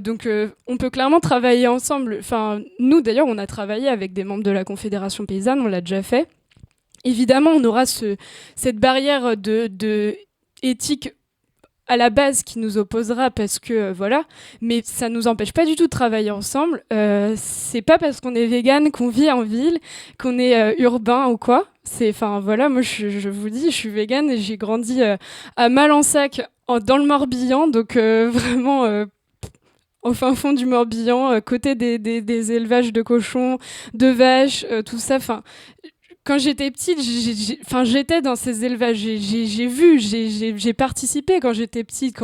Donc on peut clairement travailler ensemble. Enfin, nous d'ailleurs, on a travaillé avec des membres de la Confédération paysanne, on l'a déjà fait. Évidemment, on aura cette barrière de éthique à la base qui nous opposera parce que voilà, mais ça nous empêche pas du tout de travailler ensemble. C'est pas parce qu'on est vegan qu'on vit en ville, qu'on est urbain ou quoi. Enfin voilà, moi je vous dis, je suis végane et j'ai grandi à Malensac dans le Morbihan, donc vraiment au fin fond du Morbihan, côté des élevages de cochons, de vaches, tout ça. Enfin, quand j'étais petite, j'étais dans ces élevages. J'ai vu, j'ai participé quand j'étais petite,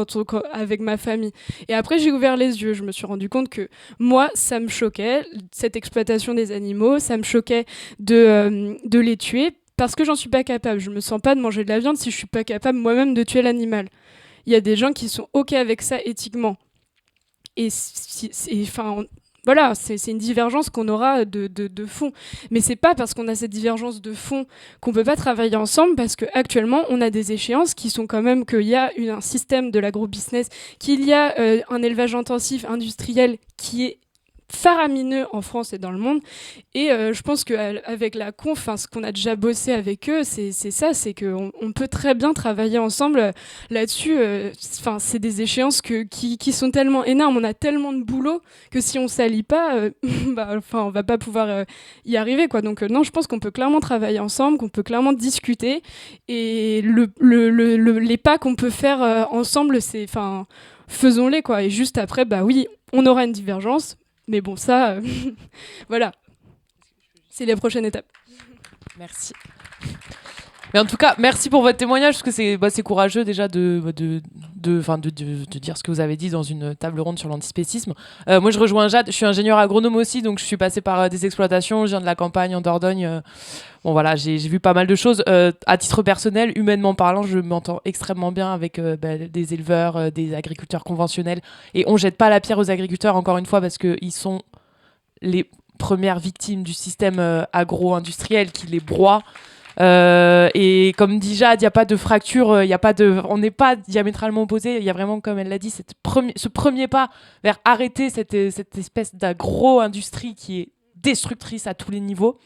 avec ma famille. Et après, j'ai ouvert les yeux. Je me suis rendu compte que moi, ça me choquait, cette exploitation des animaux. Ça me choquait de les tuer parce que j'en suis pas capable. Je me sens pas de manger de la viande si je suis pas capable moi-même de tuer l'animal. Il y a des gens qui sont OK avec ça éthiquement. Et enfin, voilà, c'est une divergence qu'on aura de fond. Mais c'est pas parce qu'on a cette divergence de fond qu'on peut pas travailler ensemble, parce qu'actuellement, on a des échéances qui sont quand même qu'il y a un système de l'agro-business, qu'il y a un élevage intensif industriel qui est faramineux en France et dans le monde. Et je pense qu'avec la conf, ce qu'on a déjà bossé avec eux, c'est ça, c'est qu'on peut très bien travailler ensemble là-dessus. C'est des échéances qui sont tellement énormes, on a tellement de boulot que si on s'allie pas, on va pas pouvoir y arriver, quoi. Donc non, je pense qu'on peut clairement travailler ensemble, qu'on peut clairement discuter, et les pas qu'on peut faire ensemble, faisons-les, quoi. Et juste après, oui, on aura une divergence. Mais bon, ça, voilà. C'est les prochaines étapes. Merci. Mais en tout cas, merci pour votre témoignage, parce que c'est courageux déjà de dire ce que vous avez dit dans une table ronde sur l'antispécisme. Moi, je rejoins Jade, je suis ingénieur agronome aussi, donc je suis passée par des exploitations, je viens de la campagne en Dordogne. Bon voilà, j'ai vu pas mal de choses. À titre personnel, humainement parlant, je m'entends extrêmement bien avec des éleveurs, des agriculteurs conventionnels. Et on jette pas la pierre aux agriculteurs, encore une fois, parce qu'ils sont les premières victimes du système agro-industriel qui les broie. Et comme dit Jade, il n'y a pas de fracture, on n'est pas diamétralement opposés. Il y a vraiment, comme elle l'a dit, ce premier pas vers arrêter cette espèce d'agro-industrie qui est destructrice à tous les niveaux.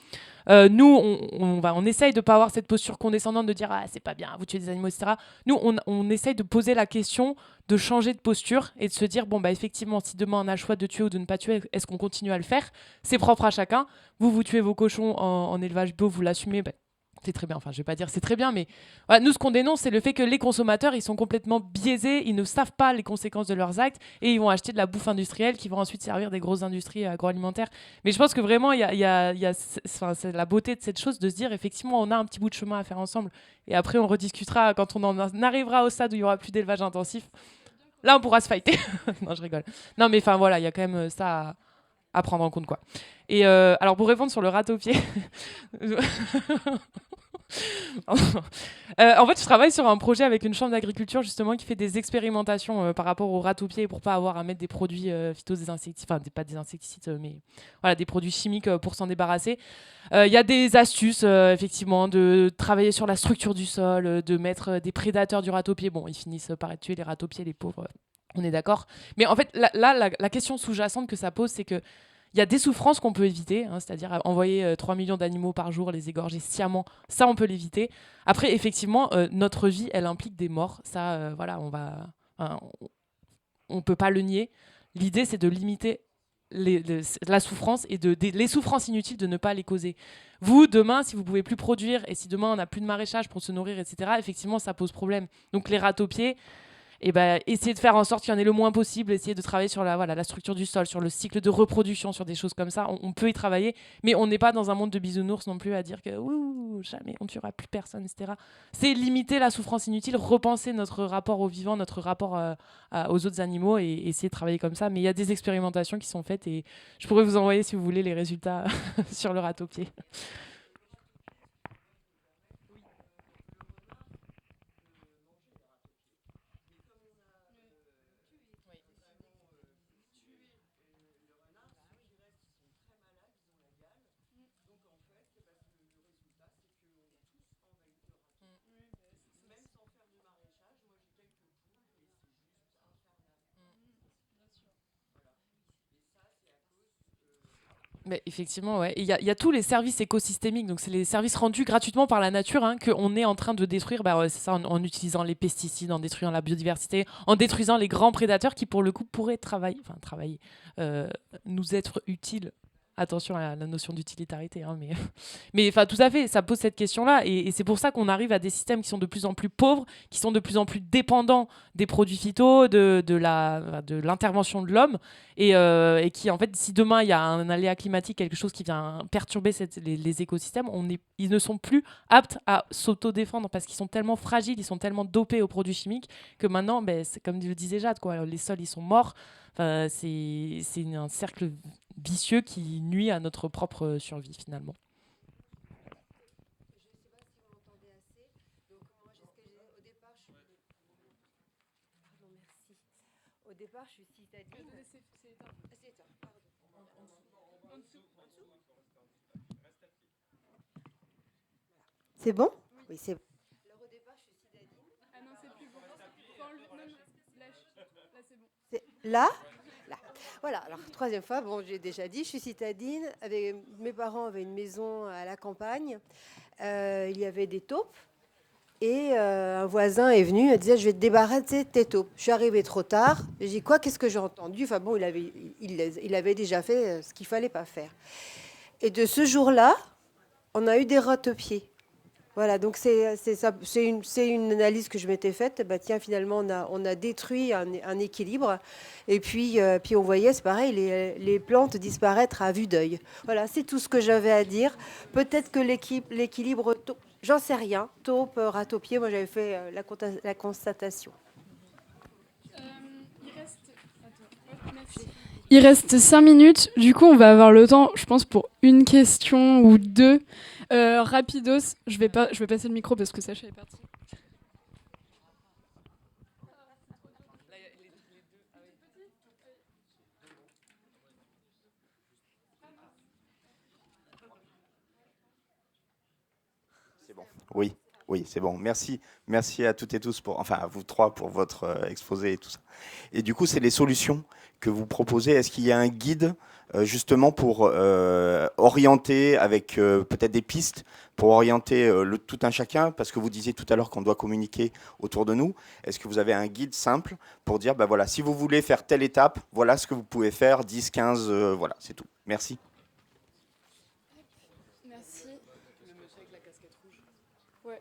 Nous, on essaye de ne pas avoir cette posture condescendante de dire « Ah, c'est pas bien, vous tuez des animaux, etc. » Nous, on essaye de poser la question, de changer de posture et de se dire « Bon, effectivement, si demain on a le choix de tuer ou de ne pas tuer, est-ce qu'on continue à le faire ? C'est propre à chacun. Vous tuez vos cochons en élevage bio, vous l'assumez. C'est très bien, enfin je vais pas dire c'est très bien, mais voilà, nous ce qu'on dénonce, c'est le fait que les consommateurs, ils sont complètement biaisés, ils ne savent pas les conséquences de leurs actes et ils vont acheter de la bouffe industrielle qui vont ensuite servir des grosses industries agroalimentaires. Mais je pense que vraiment, c'est la beauté de cette chose de se dire effectivement on a un petit bout de chemin à faire ensemble et après on rediscutera quand on en arrivera au stade où il y aura plus d'élevage intensif. Là on pourra se fighter. Non, je rigole. Non mais enfin voilà, il y a quand même ça à prendre en compte, quoi. Et alors pour répondre sur le râteau-pied, en fait je travaille sur un projet avec une chambre d'agriculture justement qui fait des expérimentations par rapport au râteau-pied pour pas avoir à mettre des produits phytodésinsecticides, enfin pas des insecticides mais voilà, des produits chimiques pour s'en débarrasser. Il y a des astuces effectivement de travailler sur la structure du sol, de mettre des prédateurs du râteau-pied. Bon, ils finissent par tuer les râteaux-pieds, les pauvres. On est d'accord. Mais en fait, la question sous-jacente que ça pose, c'est que il y a des souffrances qu'on peut éviter, c'est-à-dire envoyer 3 millions d'animaux par jour, les égorger sciemment, ça on peut l'éviter. Après, effectivement, notre vie, elle implique des morts. Ça, voilà, on peut pas le nier. L'idée, c'est de limiter la souffrance et les souffrances inutiles, de ne pas les causer. Vous, demain, si vous pouvez plus produire et si demain on n'a plus de maraîchage pour se nourrir, etc., effectivement, ça pose problème. Donc les râteaux-pieds, essayer de faire en sorte qu'il y en ait le moins possible, essayer de travailler sur la structure du sol, sur le cycle de reproduction, sur des choses comme ça. On peut y travailler, mais on n'est pas dans un monde de bisounours non plus à dire que jamais on tuera plus personne, etc. C'est limiter la souffrance inutile, repenser notre rapport au vivant, notre rapport aux autres animaux et essayer de travailler comme ça. Mais il y a des expérimentations qui sont faites et je pourrais vous envoyer, si vous voulez, les résultats sur le râteau-pied. Mais effectivement, ouais. Il y a tous les services écosystémiques, donc c'est les services rendus gratuitement par la nature qu'on est en train de détruire, c'est ça, en utilisant les pesticides, en détruisant la biodiversité, en détruisant les grands prédateurs qui, pour le coup, pourraient travailler, nous être utiles. Attention à la notion d'utilitarité, hein, mais tout à fait, ça pose cette question-là, et c'est pour ça qu'on arrive à des systèmes qui sont de plus en plus pauvres, qui sont de plus en plus dépendants des produits phyto, de l'intervention de l'homme, et qui, en fait, si demain il y a un aléa climatique, quelque chose qui vient perturber les écosystèmes, ils ne sont plus aptes à s'auto-défendre parce qu'ils sont tellement fragiles, ils sont tellement dopés aux produits chimiques que maintenant, c'est comme le disait Jade, quoi, les sols ils sont morts. Enfin, c'est un cercle vicieux qui nuit à notre propre survie finalement. Au départ, je suis citadine. C'est bon? Oui, c'est bon. Alors au départ, je suis citadine. Ah non, c'est plus bon. Là, c'est bon. Là? Là. Voilà, alors troisième fois, bon, j'ai déjà dit, je suis citadine. Mes parents avaient une maison à la campagne. Il y avait des taupes. Et un voisin est venu, il disait, je vais te débarrasser de tes taupes. Je suis arrivée trop tard. J'ai dit, quoi, qu'est-ce que j'ai entendu? Enfin bon, il avait déjà fait ce qu'il ne fallait pas faire. Et de ce jour-là, on a eu des râteaux-pieds. Voilà, donc c'est une analyse que je m'étais faite. Bah, tiens, finalement, on a détruit un équilibre. Et puis on voyait, c'est pareil, les plantes disparaître à vue d'œil. Voilà, c'est tout ce que j'avais à dire. Peut-être que l'équilibre, j'en sais rien. Taupe, râteau-pied, moi j'avais fait la constatation. Il reste 5 minutes. Du coup, on va avoir le temps, je pense, pour une question ou deux. Rapidos, je vais passer le micro parce que Sacha est parti. C'est bon. Oui, c'est bon. Merci à toutes et tous à vous trois pour votre exposé et tout ça. Et du coup, c'est les solutions que vous proposez. Est-ce qu'il y a un guide justement pour orienter avec peut-être des pistes pour orienter tout un chacun, parce que vous disiez tout à l'heure qu'on doit communiquer autour de nous. Est-ce que vous avez un guide simple pour dire, voilà, si vous voulez faire telle étape, voilà ce que vous pouvez faire, 10, 15, voilà, c'est tout. Merci. Merci. Le monsieur avec la casquette rouge. Ouais.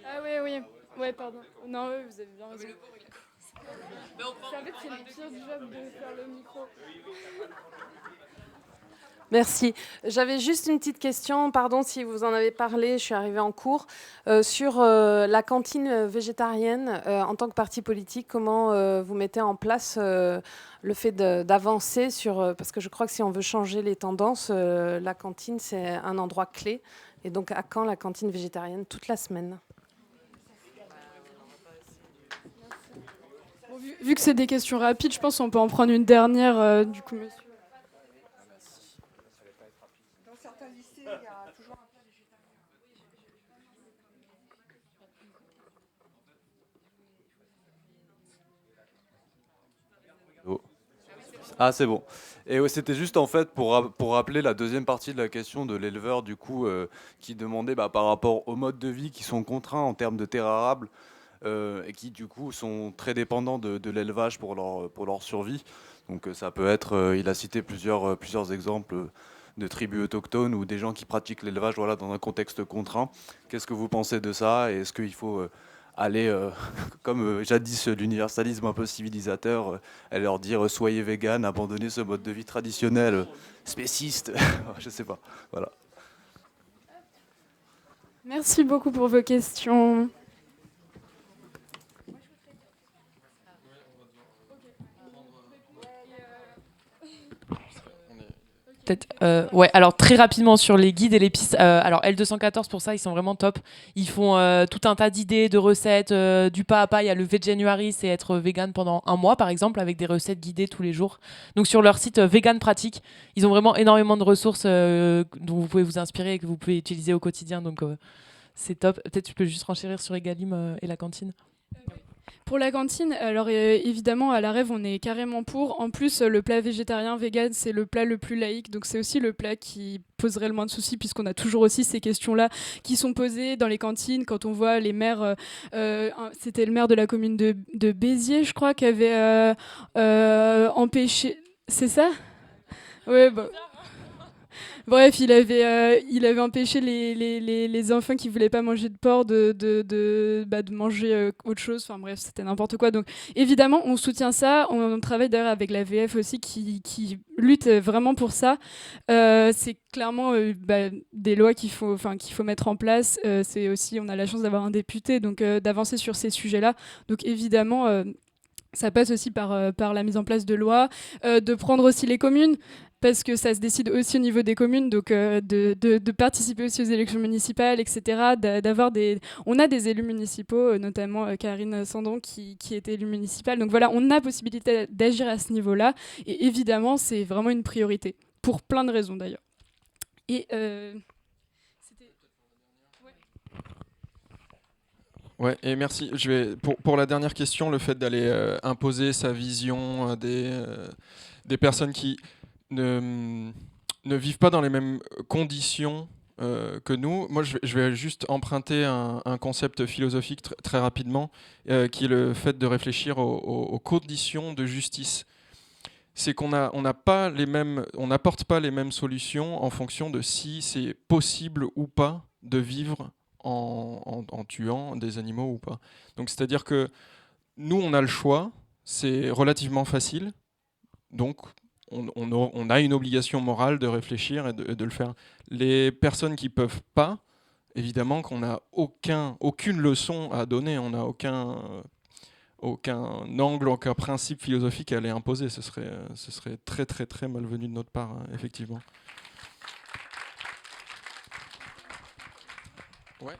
Ah oui. Ouais, pardon. Non, oui, vous avez bien raison. En fait, c'est le pire job de faire le micro. Merci. J'avais juste une petite question, pardon si vous en avez parlé, je suis arrivée en cours, sur la cantine végétarienne en tant que parti politique. Comment vous mettez en place le fait d'avancer sur... parce que je crois que si on veut changer les tendances, la cantine, c'est un endroit clé. Et donc, à quand la cantine végétarienne? Toute la semaine. Bon, vu que c'est des questions rapides, je pense qu'on peut en prendre une dernière, du coup, monsieur. Dans certains lycées, il y a toujours un plat végétarien. Oh. Ah, c'est bon. Et ouais, c'était juste en fait pour rappeler la deuxième partie de la question de l'éleveur du coup qui demandait par rapport aux modes de vie qui sont contraints en termes de terres arables et qui du coup sont très dépendants de l'élevage pour leur survie. Donc ça peut être, il a cité plusieurs exemples de tribus autochtones ou des gens qui pratiquent l'élevage dans un contexte contraint. Qu'est-ce que vous pensez de ça? Et est-ce qu'il faut aller, comme jadis l'universalisme un peu civilisateur, et leur dire soyez vegan, abandonnez ce mode de vie traditionnel, spéciste, je sais pas. Voilà. Merci beaucoup pour vos questions. Peut-être, ouais, alors très rapidement sur les guides et les pistes. Alors L214 pour ça, ils sont vraiment top. Ils font tout un tas d'idées, de recettes, du pas à pas. Il y a le Veganuary, c'est être vegan pendant un mois par exemple, avec des recettes guidées tous les jours. Donc sur leur site Vegan Pratique, ils ont vraiment énormément de ressources dont vous pouvez vous inspirer et que vous pouvez utiliser au quotidien. Donc c'est top. Peut-être tu peux juste renchérir sur Egalim et la cantine. Pour la cantine, alors évidemment à la Rêve on est carrément pour. En plus le plat végétarien vegan c'est le plat le plus laïque, donc c'est aussi le plat qui poserait le moins de soucis puisqu'on a toujours aussi ces questions-là qui sont posées dans les cantines quand on voit les maires. C'était le maire de la commune de Béziers, je crois, qui avait empêché. C'est ça ? Ouais. Bah. Bref, il avait empêché les enfants qui voulaient pas manger de porc de manger autre chose. Enfin bref, c'était n'importe quoi. Donc évidemment, on soutient ça. On travaille d'ailleurs avec la VF aussi qui lutte vraiment pour ça. C'est clairement des lois qu'il faut mettre en place. C'est aussi, on a la chance d'avoir un député, donc d'avancer sur ces sujets-là. Donc évidemment. Ça passe aussi par la mise en place de lois, de prendre aussi les communes, parce que ça se décide aussi au niveau des communes, donc de participer aussi aux élections municipales, etc. On a des élus municipaux, notamment Karine Sandon qui est élue municipale. Donc voilà, on a possibilité d'agir à ce niveau-là. Et évidemment, c'est vraiment une priorité, pour plein de raisons d'ailleurs. Et... Ouais, et merci. Pour la dernière question, le fait d'aller imposer sa vision à des personnes qui ne vivent pas dans les mêmes conditions que nous. Moi, je vais juste emprunter un concept philosophique très rapidement, qui est le fait de réfléchir aux conditions de justice. C'est qu'on n'apporte pas les mêmes solutions en fonction de si c'est possible ou pas de vivre en tuant des animaux ou pas. Donc c'est-à-dire que nous, on a le choix, c'est relativement facile, donc on a une obligation morale de réfléchir et de le faire. Les personnes qui peuvent pas, évidemment qu'on n'a aucune leçon à donner, on n'a aucun angle, aucun principe philosophique à aller imposer. Ce serait très très très malvenu de notre part, hein, effectivement. Ouais.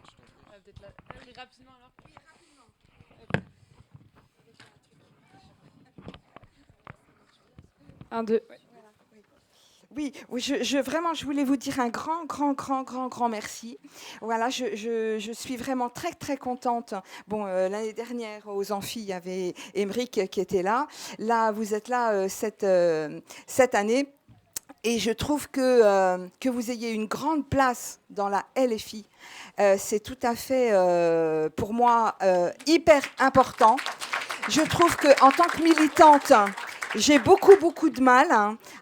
Un, deux. Oui, vraiment, je voulais vous dire un grand merci. Voilà, je suis vraiment très, très contente. Bon, l'année dernière, aux Amphis, il y avait Émeric qui était là. Là, vous êtes là cette année. Et je trouve que vous ayez une grande place dans la LFI. C'est tout à fait, pour moi, hyper important. Je trouve qu'en tant que militante, j'ai beaucoup de mal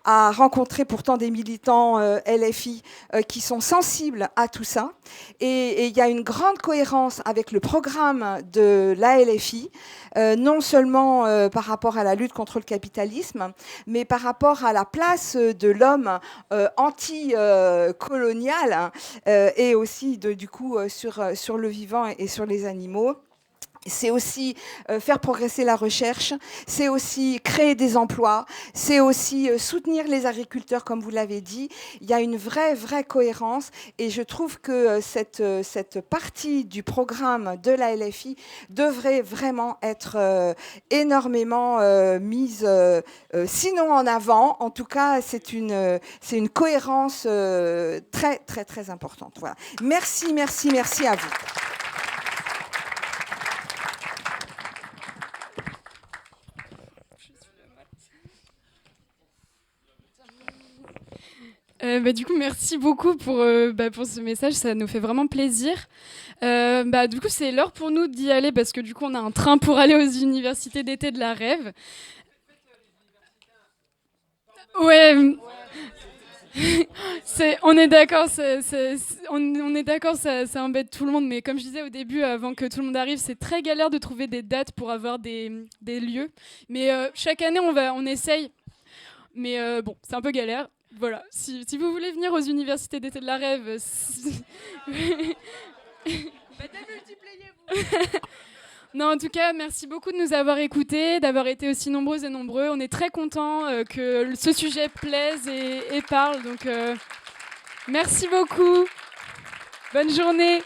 à rencontrer pourtant des militants LFI qui sont sensibles à tout ça. Et il y a une grande cohérence avec le programme de la LFI, non seulement par rapport à la lutte contre le capitalisme, mais par rapport à la place de l'homme anti-colonial et aussi du coup sur le vivant et sur les animaux. C'est aussi faire progresser la recherche, c'est aussi créer des emplois, c'est aussi soutenir les agriculteurs, comme vous l'avez dit. Il y a une vraie cohérence et je trouve que cette partie du programme de la LFI devrait vraiment être énormément mise, sinon en avant. En tout cas, c'est une cohérence très importante. Voilà. Merci à vous. Du coup, merci beaucoup pour ce message, ça nous fait vraiment plaisir. Du coup, c'est l'heure pour nous d'y aller parce que du coup, on a un train pour aller aux universités d'été de la Rêve. Ouais. On est d'accord, on est d'accord, ça embête tout le monde, mais comme je disais au début, avant que tout le monde arrive, c'est très galère de trouver des dates pour avoir des lieux. Mais chaque année, on essaye. Mais bon, c'est un peu galère. Voilà, si vous voulez venir aux universités d'été de la Rêve, démultipliez-vous. Non, en tout cas, merci beaucoup de nous avoir écoutés, d'avoir été aussi nombreuses et nombreux. On est très contents que ce sujet plaise et parle. Donc, merci beaucoup. Bonne journée.